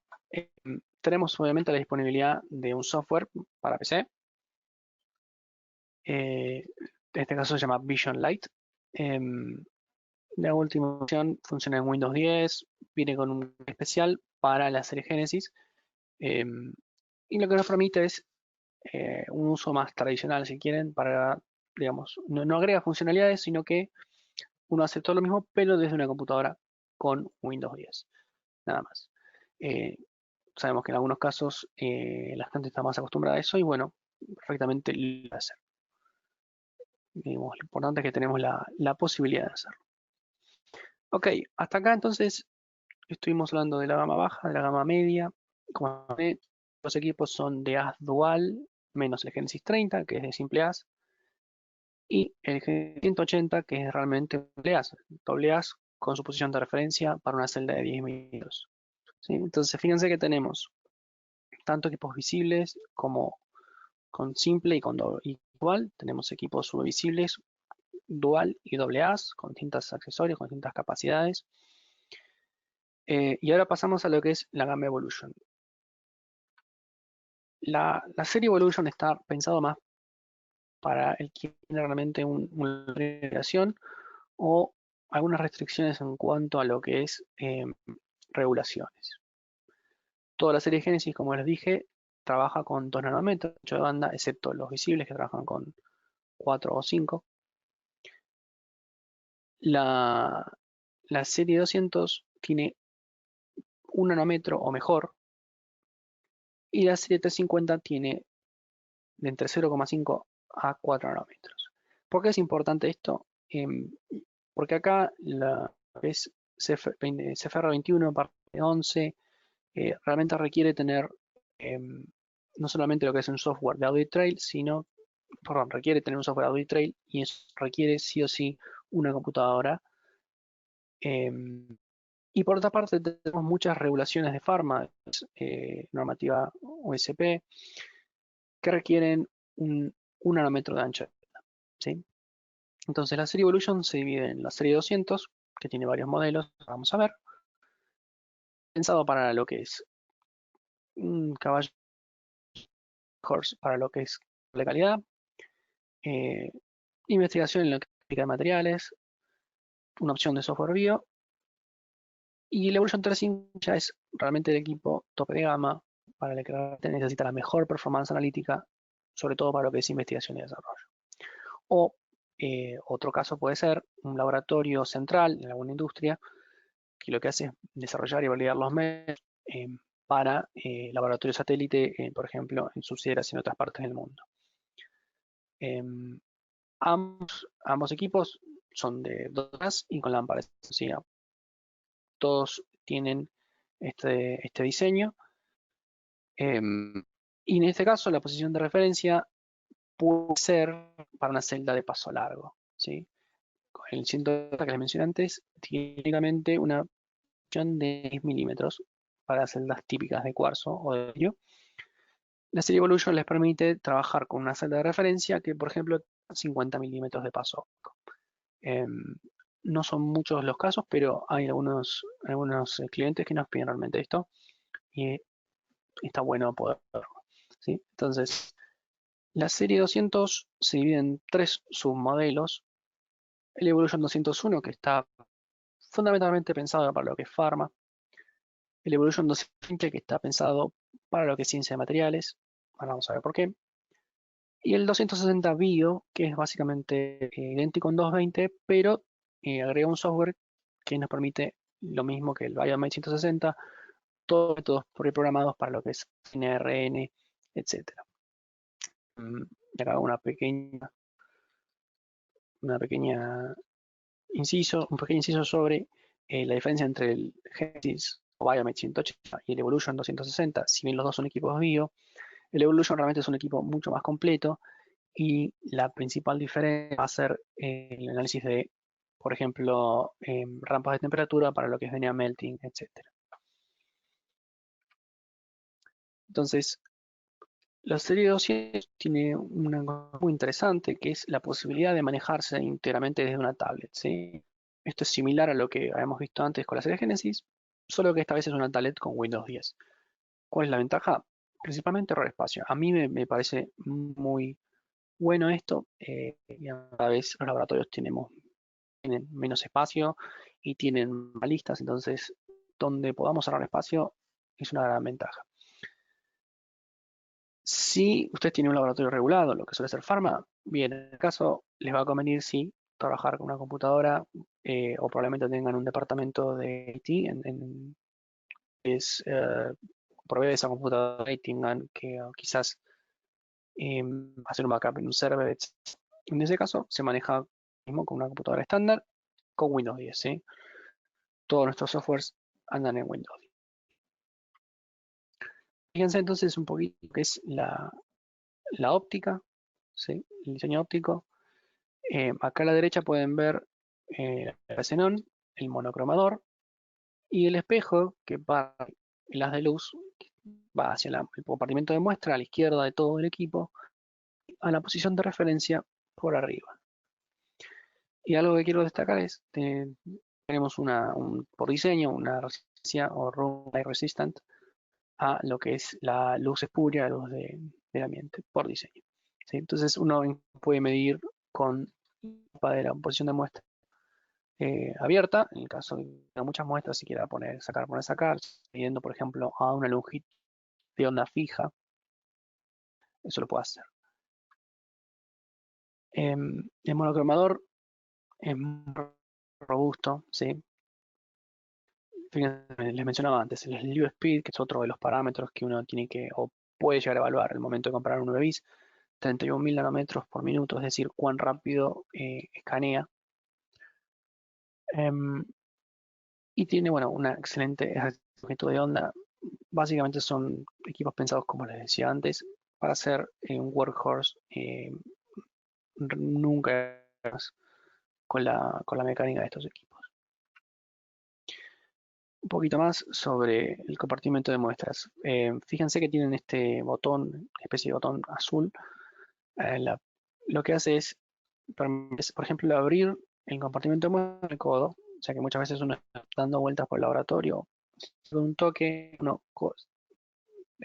Tenemos obviamente la disponibilidad de un software para PC. En este caso se llama Vision Lite. La última versión funciona en Windows 10, viene con un especial para la serie Genesis, y lo que nos permite es un uso más tradicional, si quieren, para, digamos, no agrega funcionalidades, sino que uno hace todo lo mismo, pero desde una computadora con Windows 10, nada más. Eh, Sabemos que en algunos casos la gente está más acostumbrada a eso y bueno, perfectamente lo puede hacer. Digamos, lo importante es que tenemos la posibilidad de hacerlo. Ok, hasta acá entonces estuvimos hablando de la gama baja, de la gama media. Como ven, los equipos son de AS Dual, menos el Genesis 30, que es de simple AS, y el Genesis 180, que es realmente doble AS con su posición de referencia para una celda de 10 milímetros. ¿Sí? Entonces, fíjense que tenemos tanto equipos visibles como con simple y con dual. Tenemos equipos subvisibles, dual y doble AS, con distintos accesorios, con distintas capacidades. Y ahora pasamos a lo que es la gama Evolution. La serie Evolution está pensado más para el que tiene realmente una regulación o algunas restricciones en cuanto a lo que es regulaciones. Toda la serie Genesis, como les dije, trabaja con 2 nanómetros de banda, excepto los visibles que trabajan con 4 o 5. La, la serie 200 tiene 1 nanómetro o mejor, y la serie 350 tiene de entre 0,5 a 4 nanómetros. ¿Por qué es importante esto? Porque acá la es CFR21 parte 11 realmente requiere tener no solamente lo que es un software de Audit Trail, sino, perdón, requiere tener un software de Audit Trail y eso requiere sí o sí una computadora. Y por otra parte tenemos muchas regulaciones de fármacos, normativa USP, que requieren un nanómetro de ancho, ¿sí? Entonces la serie Evolution se divide en la serie 200, que tiene varios modelos, vamos a ver, pensado para lo que es un caballo horse, para lo que es la calidad, eh, investigación en lo que de materiales, una opción de software bio, y el Evolution 3.5 ya es realmente el equipo tope de gama para el que necesita la mejor performance analítica, sobre todo para lo que es investigación y desarrollo. O otro caso puede ser un laboratorio central en alguna industria que lo que hace es desarrollar y validar los medios para laboratorios satélite, por ejemplo, en subsidiarias en otras partes del mundo. Ambos equipos son de 2 y con lámparas. ¿Sí? Todos tienen este diseño. Y en este caso la posición de referencia puede ser para una celda de paso largo. ¿Sí? Con el 180 que les mencioné antes, tiene únicamente una posición de 10 milímetros para celdas típicas de cuarzo o de vidrio. La serie Evolution les permite trabajar con una celda de referencia que, por ejemplo, 50 milímetros de paso. No son muchos los casos, pero hay algunos clientes que nos piden realmente esto y está bueno poder verlo, ¿sí? Entonces, la serie 200 se divide en 3 submodelos. El Evolution 201, que está fundamentalmente pensado para lo que es pharma. El Evolution 220, que está pensado para lo que es ciencia de materiales. Ahora vamos a ver por qué. Y el 260 Bio, que es básicamente idéntico a un 220, pero agrega un software que nos permite lo mismo que el BioMate 160, todos métodos preprogramados para lo que es NRN, etc. Y acá hago una pequeña un pequeño inciso sobre la diferencia entre el Genesis o Biomet 180 y el Evolution 260. Si bien los dos son equipos bio, el Evolution realmente es un equipo mucho más completo y la principal diferencia va a ser el análisis de, por ejemplo, rampas de temperatura para lo que es venia melting, etc. Entonces, la serie 200 tiene una cosa muy interesante que es la posibilidad de manejarse íntegramente desde una tablet, ¿sí? Esto es similar a lo que habíamos visto antes con la serie Genesis, solo que esta vez es una tablet con Windows 10. ¿Cuál es la ventaja? Principalmente ahorrar espacio. A mí me parece muy bueno esto. Y a la vez los laboratorios tienen menos espacio y tienen balistas, entonces donde podamos ahorrar espacio es una gran ventaja. Si usted tiene un laboratorio regulado, lo que suele ser Pharma, bien, en el caso les va a convenir sí trabajar con una computadora o probablemente tengan un departamento de IT es proveer esa computadora y tengan que quizás hacer un backup en un server, etc. En ese caso se maneja mismo con una computadora estándar con Windows 10, ¿sí? Todos nuestros softwares andan en Windows 10. Fíjense entonces un poquito qué es la óptica, ¿sí? El diseño óptico. Acá a la derecha pueden ver el xenón, el monocromador y el espejo que va el haz de luz, va hacia el compartimento de muestra a la izquierda de todo el equipo, a la posición de referencia por arriba. Y algo que quiero destacar es que tenemos por diseño una resistencia o room light resistant a lo que es la luz espuria, la luz del ambiente, por diseño. ¿Sí? Entonces uno puede medir con la posición de muestra abierta, en el caso de que tenga muchas muestras, si quiera sacar, midiendo por ejemplo a una longitud de onda fija, eso lo puede hacer. El monocromador es muy robusto, ¿sí? Fíjense, les mencionaba antes, el slew speed, que es otro de los parámetros que uno tiene que o puede llegar a evaluar al momento de comprar un UV-Vis, 31.000 nanómetros por minuto, es decir, cuán rápido escanea. Y tiene, bueno, una excelente longitud de onda. Básicamente son equipos pensados, como les decía antes, para ser un workhorse nunca con la mecánica de estos equipos. Un poquito más sobre el compartimento de muestras. Fíjense que tienen este botón, especie de botón azul. Lo que hace es, por ejemplo, abrir el compartimento de muestras del codo, o sea que muchas veces uno está dando vueltas por el laboratorio, con un toque uno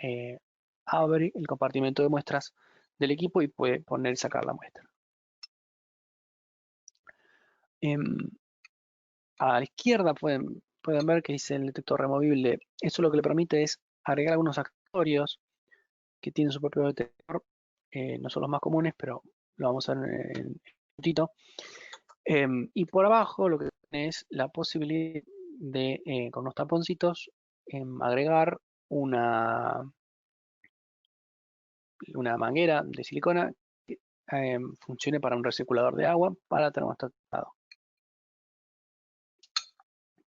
eh, abre el compartimento de muestras del equipo y puede poner y sacar la muestra. A la izquierda pueden ver que dice el detector removible. Eso lo que le permite es agregar algunos accesorios que tienen su propio detector. No son los más comunes, pero lo vamos a ver en un minutito. Y por abajo lo que tiene es la posibilidad de, con unos taponcitos, agregar una manguera de silicona que funcione para un recirculador de agua para termostatado.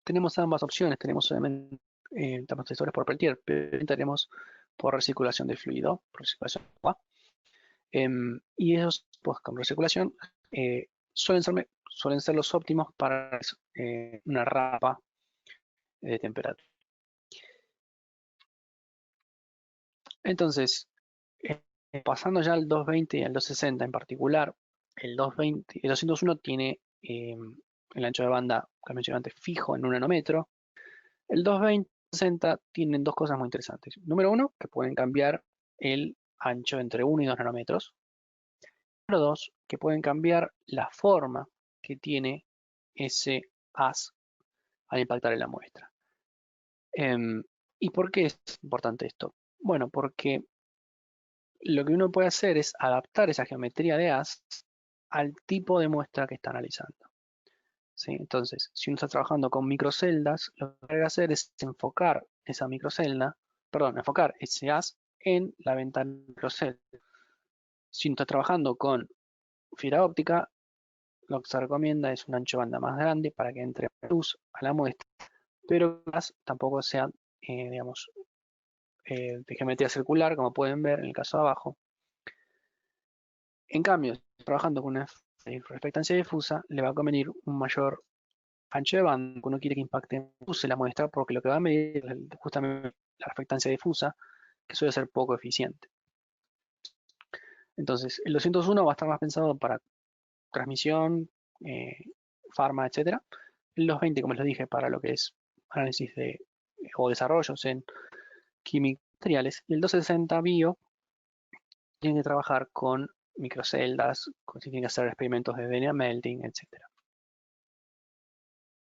Tenemos ambas opciones, tenemos termostats por Peltier, pero tenemos por recirculación de fluido, por recirculación de agua. Y esos, pues con recirculación, suelen ser los óptimos para una rapa de temperatura. Entonces, pasando ya al 220 y al 260 en particular, el 201 tiene el ancho de banda que mencioné antes fijo en 1 nanómetro. El 220 y 60 tienen dos cosas muy interesantes. Número uno, que pueden cambiar el ancho entre 1 y 2 nanómetros. Número dos, que pueden cambiar la forma que tiene ese haz al impactar en la muestra. ¿Y por qué es importante esto? Bueno, porque lo que uno puede hacer es adaptar esa geometría de as al tipo de muestra que está analizando. ¿Sí? Entonces, si uno está trabajando con microceldas, lo que hay que hacer es enfocar esa microcelda, perdón, enfocar ese as en la ventana microcelda. Si uno está trabajando con fibra óptica, lo que se recomienda es un ancho de banda más grande para que entre luz a la muestra, pero tampoco sea, digamos, de geometría circular, como pueden ver en el caso de abajo. En cambio, trabajando con una reflectancia difusa, le va a convenir un mayor ancho de banda, que uno quiere que impacte la muestra, porque lo que va a medir es justamente la reflectancia difusa, que suele ser poco eficiente. Entonces, el 201 va a estar más pensado para transmisión, farma, etc. El 220, como les dije, para lo que es análisis de, o desarrollos en química y materiales. Y el 260 bio tiene que trabajar con microceldas, tiene que hacer experimentos de DNA melting, etc.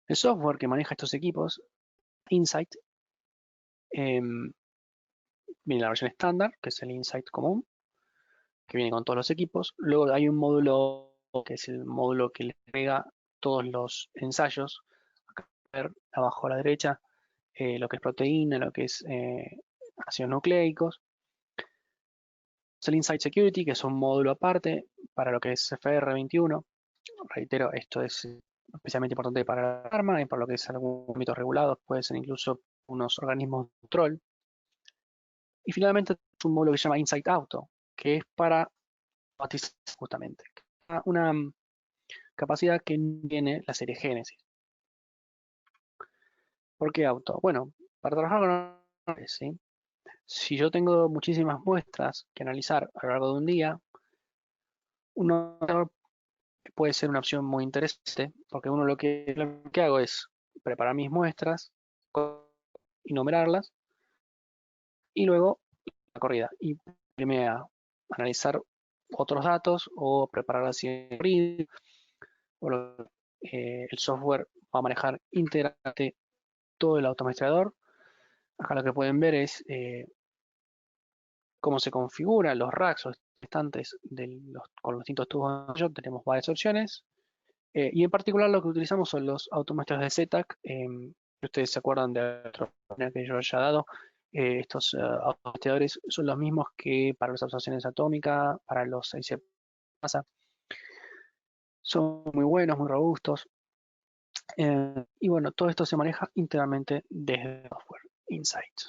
El software que maneja estos equipos, Insight, viene la versión estándar, que es el Insight común, que viene con todos los equipos. Luego hay un módulo que es el módulo que le agrega todos los ensayos. Acá ver abajo a la derecha lo que es proteína, lo que es ácidos nucleicos. El Insight Security, que es un módulo aparte para lo que es FR21. Reitero, esto es especialmente importante para la arma y para lo que es algunos ámbitos regulados, puede ser incluso unos organismos de control. Y finalmente es un módulo que se llama Insight Auto, que es para automatizar justamente. Una capacidad que tiene la serie Génesis. ¿Por qué auto? Bueno, para trabajar con ¿sí? Si yo tengo muchísimas muestras que analizar a lo largo de un día, uno puede ser una opción muy interesante, porque uno lo que hago es preparar mis muestras y numerarlas, y luego la corrida. Y irme a analizar otros datos o preparar la siguiente o el software va a manejar íntegramente todo el automaestrador. Acá lo que pueden ver es cómo se configuran los racks o estantes con los distintos tubos. Tenemos varias opciones. Y en particular lo que utilizamos son los automaestros de ZTAC. Si ustedes se acuerdan de otra que yo haya dado, estos automaestradores son los mismos que para las observaciones atómicas, para los IC masa. Son muy buenos, muy robustos. Y bueno, todo esto se maneja íntegramente desde el software Insight.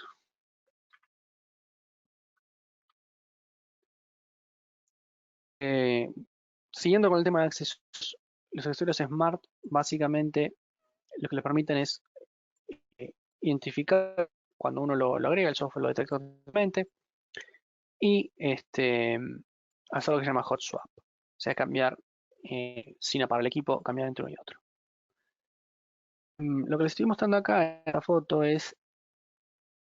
Siguiendo con el tema de accesorios, los accesorios Smart básicamente lo que le permiten es identificar cuando uno lo agrega, el software lo detecta automáticamente y hacer lo que se llama hot swap, o sea, cambiar sin apagar el equipo, cambiar entre uno y otro. Lo que les estoy mostrando acá en la foto es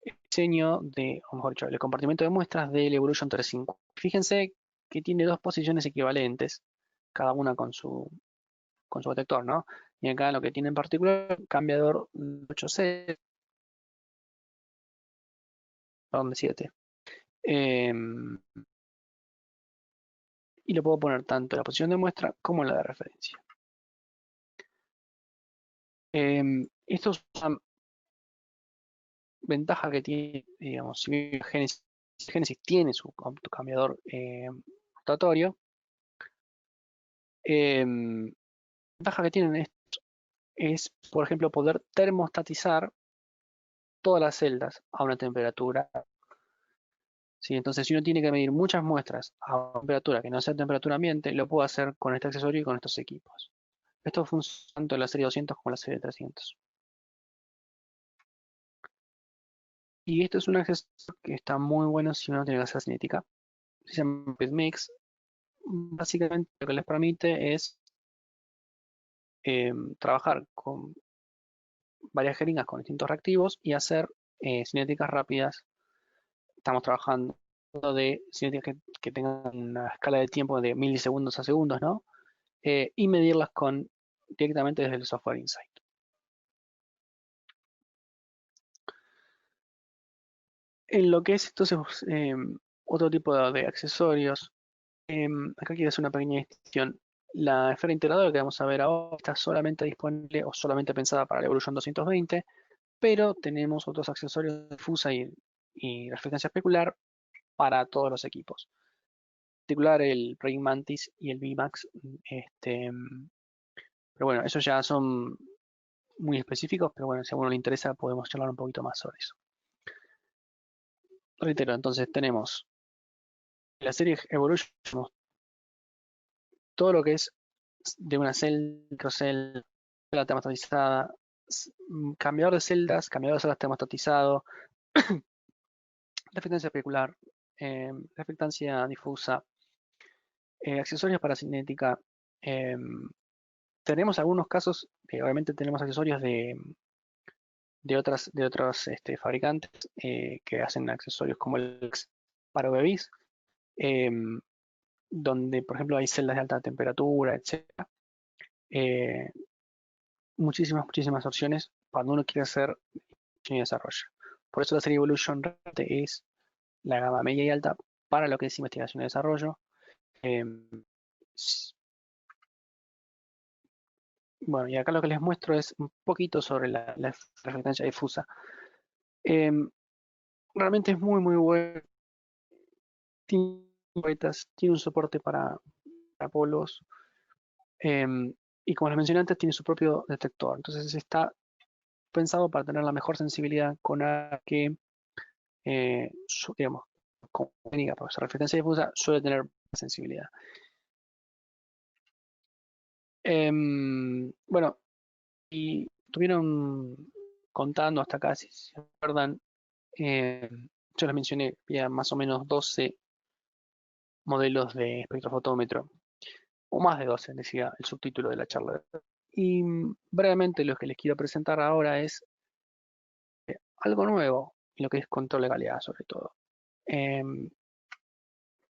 el diseño de, o mejor dicho, el compartimento de muestras del Evolution 350. Fíjense que tiene dos posiciones equivalentes, cada una con su detector, ¿no? Y acá lo que tiene en particular, cambiador 8C, perdón, de 7. Y lo puedo poner tanto en la posición de muestra como en la de referencia. Esto es una ventaja que tiene, digamos, si bien Genesis tiene su cambiador rotatorio, ventaja que tienen es, por ejemplo, poder termostatizar todas las celdas a una temperatura. ¿Sí? Entonces, si uno tiene que medir muchas muestras a una temperatura que no sea temperatura ambiente, lo puedo hacer con este accesorio y con estos equipos. Esto funciona tanto en la serie 200 como en la serie 300. Y esto es un accesorio que está muy bueno si uno tiene que hacer cinética. Se llama Mix. Básicamente lo que les permite es trabajar con varias jeringas con distintos reactivos y hacer cinéticas rápidas. Estamos trabajando de cinéticas que tengan una escala de tiempo de milisegundos a segundos, ¿no? Y medirlas directamente desde el software Insight. En lo que es entonces otro tipo de accesorios. Acá quiero hacer una pequeña distinción. La esfera integradora que vamos a ver ahora está solamente disponible o solamente pensada para la Evolution 220, pero tenemos otros accesorios de difusa y reflectancia especular para todos los equipos. En particular el Praying Mantis y el VMAX. Pero bueno, esos ya son muy específicos, pero bueno, si a uno le interesa podemos charlar un poquito más sobre eso. Reitero, entonces tenemos la serie Evolution, todo lo que es de una celda, microcell, la termostatizada, cambiador de celdas termostatizado, reflectancia especular, reflectancia difusa, accesorios para cinética. Tenemos algunos casos, obviamente tenemos accesorios de otros fabricantes que hacen accesorios como el para bebés, donde por ejemplo hay celdas de alta temperatura, etcétera. Muchísimas opciones cuando uno quiere hacer diseño y desarrollo. Por eso la serie Evolution realmente es la gama media y alta para lo que es investigación y desarrollo. Bueno, y acá lo que les muestro es un poquito sobre la reflectancia difusa. Realmente es muy bueno. Tiene un soporte para polos. Y como les mencioné antes, tiene su propio detector. Entonces está pensado para tener la mejor sensibilidad con la que, digamos, como técnica para hacer reflectancia difusa, suele tener sensibilidad. Bueno, y estuvieron contando hasta acá, si se acuerdan, yo les mencioné, había más o menos 12 modelos de espectrofotómetro, o más de 12, decía el subtítulo de la charla. Y brevemente lo que les quiero presentar ahora es algo nuevo, lo que es control de calidad sobre todo.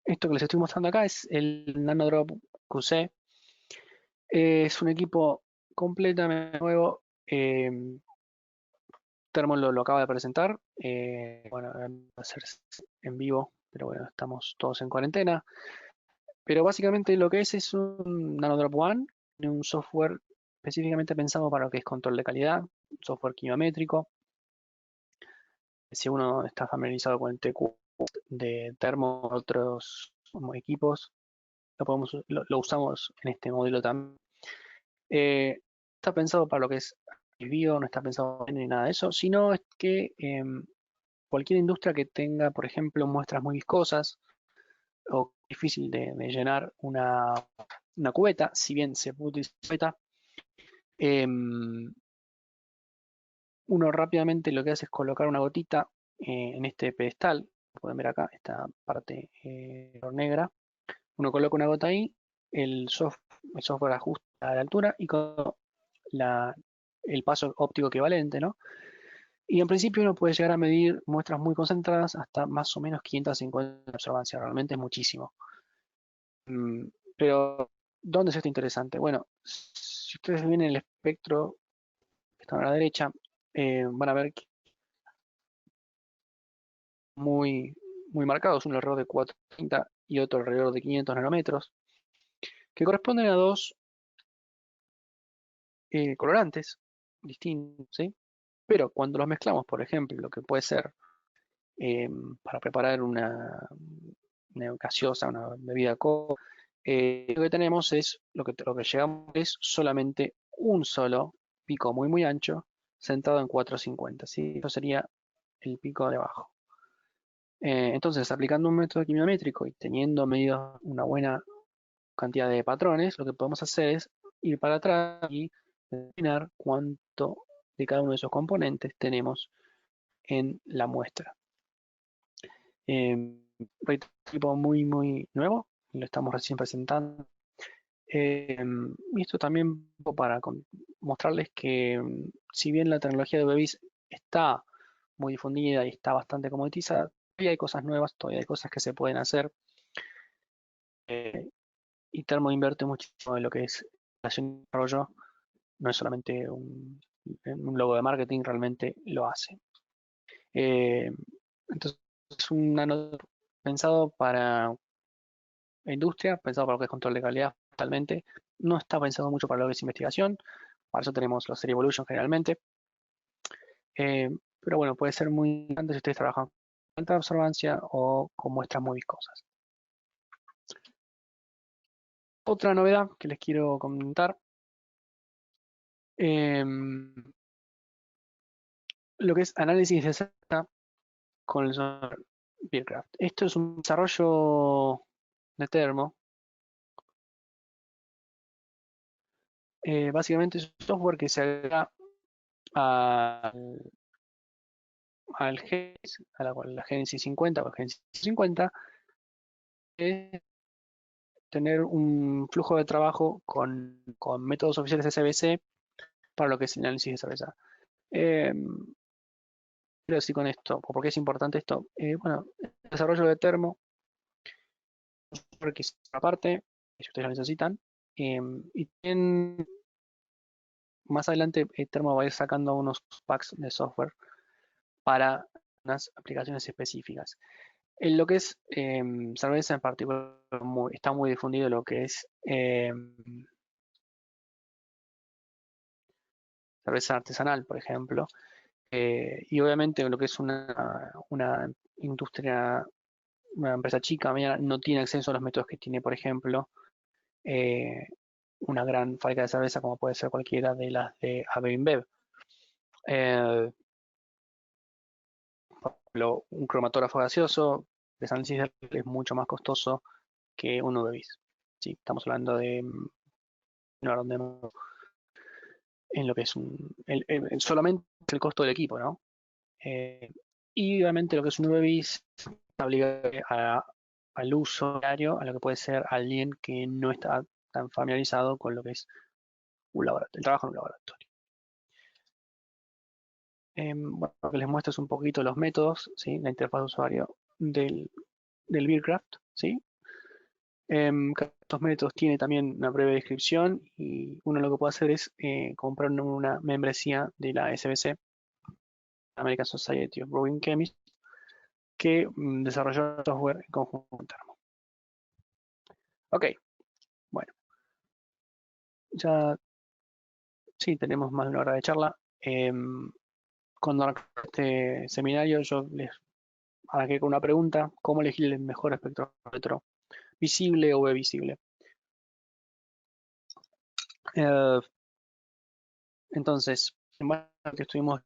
Esto que les estoy mostrando acá es el NanoDrop QC. Es un equipo completamente nuevo. Thermo lo acaba de presentar. Bueno, va a ser en vivo, pero bueno, estamos todos en cuarentena. Pero básicamente lo que es un NanoDrop One, un software específicamente pensado para lo que es control de calidad, un software quimiométrico. Si uno está familiarizado con el TQ de Thermo, otros equipos, lo usamos en este modelo también. Está pensado para lo que es el bio, no está pensado ni nada de eso, sino es que cualquier industria que tenga, por ejemplo, muestras muy viscosas o difícil de llenar una cubeta, si bien se puede utilizar cubeta, uno rápidamente lo que hace es colocar una gotita en este pedestal, pueden ver acá, esta parte negra, uno coloca una gota ahí, el software ajusta la altura y con el paso óptico equivalente, ¿no? Y en principio uno puede llegar a medir muestras muy concentradas hasta más o menos 550 de observancia, realmente es muchísimo. Pero, ¿dónde es esto interesante? Bueno, si ustedes ven el espectro que está a la derecha, van a ver que muy marcados, uno alrededor de 430 y otro alrededor de 500 nanómetros, que corresponden a dos colorantes distintos, ¿sí? Pero cuando los mezclamos, por ejemplo, lo que puede ser para preparar una gaseosa, una bebida cola, lo que tenemos es, lo que llegamos es solamente un solo pico muy ancho, centrado en 450, ¿sí? Eso sería el pico de abajo. Entonces, aplicando un método quimiométrico y teniendo medido una buena cantidad de patrones, lo que podemos hacer es ir para atrás y determinar cuánto de cada uno de esos componentes tenemos en la muestra. Tipo muy nuevo, lo estamos recién presentando. Y esto también para mostrarles que si bien la tecnología de UV-Vis está muy difundida y está bastante comoditizada, todavía hay cosas nuevas, todavía hay cosas que se pueden hacer. Y Thermo invierte muchísimo en lo que es relación y desarrollo, no es solamente un logo de marketing, realmente lo hace. Entonces, un pensado para industria, pensado para lo que es control de calidad totalmente. No está pensado mucho para lo que es investigación. Para eso tenemos los Serial Evolution generalmente. Eh, pero bueno, puede ser muy interesante si ustedes trabajan con alta observancia o con muestras muy viscosas. Otra novedad que les quiero comentar, lo que es análisis de Z con el software Beercraft. Esto es un desarrollo de Termo. Básicamente es un software que se agrega al Genesis, la Genesis 50 o el Genesis 50, es tener un flujo de trabajo con métodos oficiales SBC para lo que es el análisis de cerveza. Eh, quiero decir con esto, o por qué es importante esto. Bueno, el desarrollo de Termo, que es aparte, si ustedes lo necesitan, y más adelante Termo va a ir sacando unos packs de software para unas aplicaciones específicas. En lo que es cerveza en particular, está muy difundido lo que es cerveza artesanal, por ejemplo, y obviamente lo que es una industria, una empresa chica, no tiene acceso a los métodos que tiene, por ejemplo, eh, una gran fábrica de cerveza como puede ser cualquiera de las de AB InBev. Eh, por ejemplo, un cromatógrafo gaseoso de análisis es mucho más costoso que un UV-Vis. Sí, estamos hablando de en lo que es solamente el costo del equipo, ¿no? Eh, y obviamente lo que es un UV-Vis está obligado al uso diario, a lo que puede ser alguien que no está tan familiarizado con lo que es el trabajo en un laboratorio. Bueno, lo que les muestro es un poquito los métodos, ¿sí? La interfaz de usuario del Beercraft, ¿sí? Cada estos métodos tiene también una breve descripción y uno lo que puede hacer es comprar una membresía de la SBC, American Society of Brewing Chemists, que desarrolló el software en conjunto con Termo. Ok, bueno, ya sí tenemos más de una hora de charla. Cuando arranqué este seminario yo les arranqué con una pregunta: ¿cómo elegir el mejor espectrómetro, visible o visible? Eh, entonces, en base a lo que estuvimos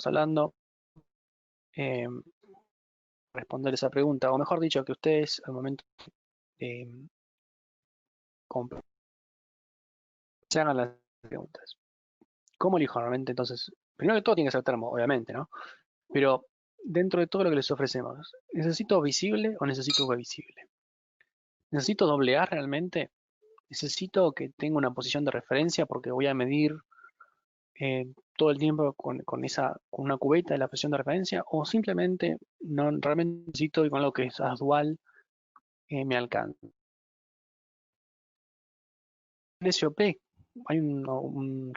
hablando, eh, responder esa pregunta, o mejor dicho, que ustedes al momento de comprar se hagan las preguntas. ¿Cómo elijo realmente? Entonces, primero que todo tiene que ser termo, obviamente, ¿no? Pero dentro de todo lo que les ofrecemos, ¿necesito visible o necesito visible? ¿Necesito doble A realmente? ¿Necesito que tenga una posición de referencia porque voy a medir todo el tiempo con una cubeta de la posición de referencia? ¿O simplemente no realmente necesito y con lo que es dual me alcanza? En SOP hay un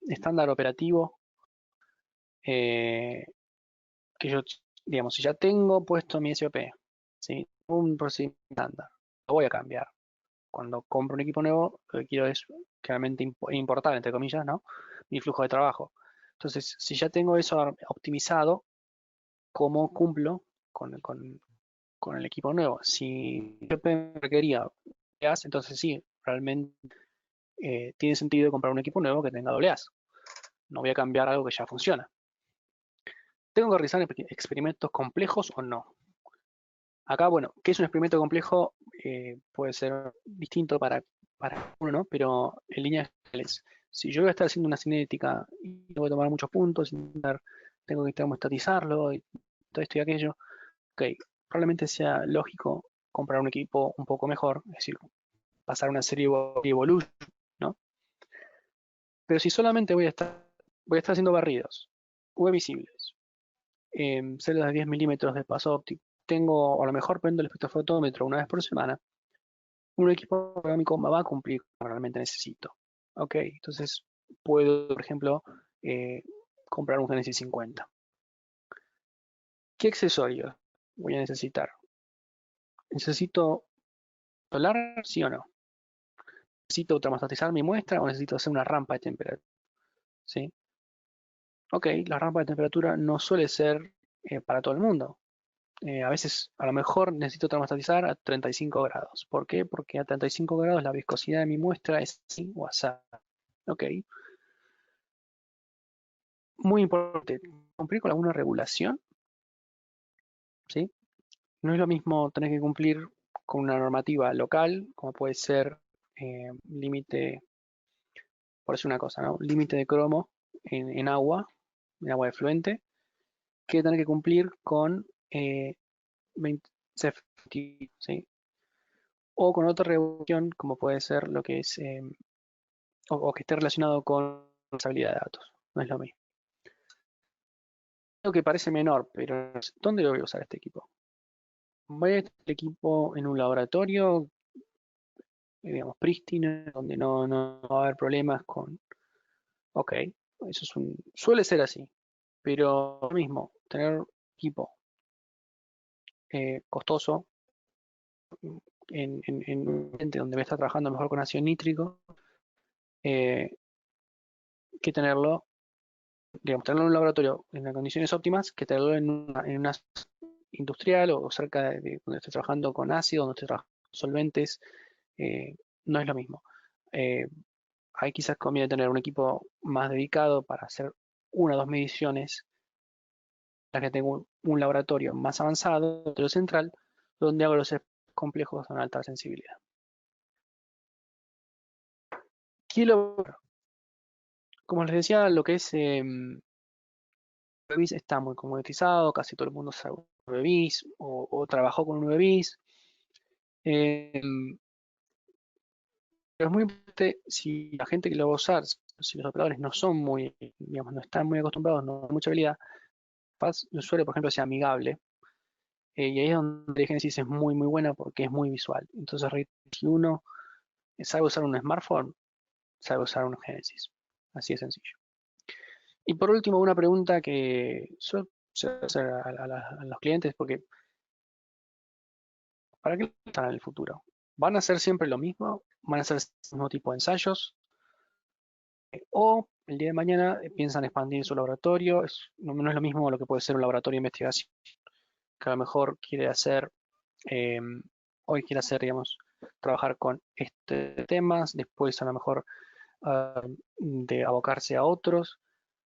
estándar operativo eh, que yo, digamos, si ya tengo puesto mi SOP, ¿sí? Un procedimiento estándar, lo voy a cambiar. Cuando compro un equipo nuevo, lo que quiero es claramente importar, entre comillas, ¿no? Mi flujo de trabajo. Entonces, si ya tengo eso optimizado, ¿cómo cumplo con el equipo nuevo? Si yo requería gas, entonces sí, realmente tiene sentido comprar un equipo nuevo que tenga doble A. No voy a cambiar algo que ya funciona. ¿Tengo que realizar experimentos complejos o no? Acá, bueno, ¿qué es un experimento complejo? Puede ser distinto para uno, ¿no? Pero en líneas generales, si yo voy a estar haciendo una cinética y voy a tomar muchos puntos, tengo que termostatizarlo y todo esto y aquello, ok, probablemente sea lógico comprar un equipo un poco mejor, es decir, pasar una serie de evolution, ¿no? Pero si solamente voy a estar haciendo barridos, V visibles, celdas de 10 milímetros de espacio óptico, tengo, a lo mejor prendo el espectrofotómetro una vez por semana, un equipo ergonómico me va a cumplir como realmente necesito. Ok, entonces puedo, por ejemplo, eh, comprar un Genesis 50. ¿Qué accesorios? voy a necesitar. ¿Necesito solar, sí o no? ¿Necesito termostatizar mi muestra o necesito hacer una rampa de temperatura? ¿Sí? Ok, la rampa de temperatura no suele ser para todo el mundo. A veces, a lo mejor necesito termostatizar a 35 grados. ¿Por qué? Porque a 35 grados la viscosidad de mi muestra es así o asá. Ok, muy importante, cumplir con alguna regulación, ¿sí? No es lo mismo tener que cumplir con una normativa local, como puede ser límite, por decir una cosa, ¿no? Límite de cromo en agua de fluente, que tener que cumplir con 20 CFT, ¿sí? O con otra regulación, como puede ser lo que es, o que esté relacionado con responsabilidad de datos. No es lo mismo. Lo que parece menor, pero ¿dónde lo voy a usar este equipo? Voy a este equipo en un laboratorio, digamos, prístino, donde no va a haber problemas con. Ok, eso suele ser así, pero lo mismo, tener equipo costoso en un ambiente donde me está trabajando mejor con ácido nítrico, eh, que tenerlo, digamos, tenerlo en un laboratorio en las condiciones óptimas, que tenerlo en una industrial o cerca de donde estoy trabajando con ácido, donde estoy trabajando con solventes, no es lo mismo. Eh, Ahí quizás conviene tener un equipo más dedicado para hacer una o dos mediciones, la que tengo un laboratorio más avanzado, otro central, donde hago los complejos con alta sensibilidad. Kilo, como les decía, lo que es UV está muy comoditizado, casi todo el mundo sabe UV o trabajó con un UV. Pero es muy importante si la gente que lo va a usar, si los operadores no son muy, digamos, no están muy acostumbrados, no tienen mucha habilidad, el usuario, por ejemplo, sea amigable. Y ahí es donde Genesis es muy, muy buena porque es muy visual. Entonces, si uno sabe usar un smartphone, sabe usar un Genesis. Así de sencillo. Y por último, una pregunta que suelo hacer a los clientes, porque ¿para qué están en el futuro? ¿Van a hacer siempre lo mismo? ¿Van a hacer el mismo tipo de ensayos? ¿O el día de mañana piensan expandir su laboratorio? No es lo mismo lo que puede ser un laboratorio de investigación, que a lo mejor quiere hacer, eh, hoy quiere hacer, digamos, trabajar con este temas, después a lo mejor de abocarse a otros,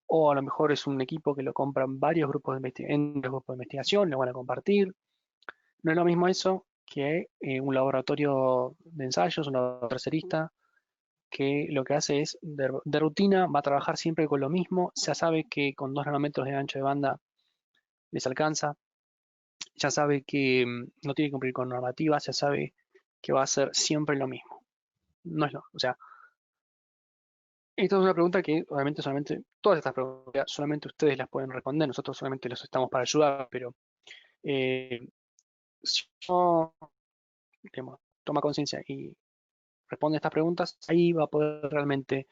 o a lo mejor es un equipo que lo compran varios grupos de investigación, lo van a compartir. No es lo mismo eso que un laboratorio de ensayos, un laboratorio tercerista, que lo que hace es, de rutina, va a trabajar siempre con lo mismo, ya sabe que con 2 nanómetros de ancho de banda les alcanza, ya sabe que no tiene que cumplir con normativas, ya sabe que va a hacer siempre lo mismo. No es lo, o sea, esta es una pregunta que obviamente todas estas preguntas solamente ustedes las pueden responder, nosotros solamente los estamos para ayudar, pero eh, si uno, digamos, toma conciencia y responde estas preguntas, ahí va a poder realmente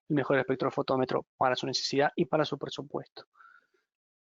el mejor espectrofotómetro para su necesidad y para su presupuesto.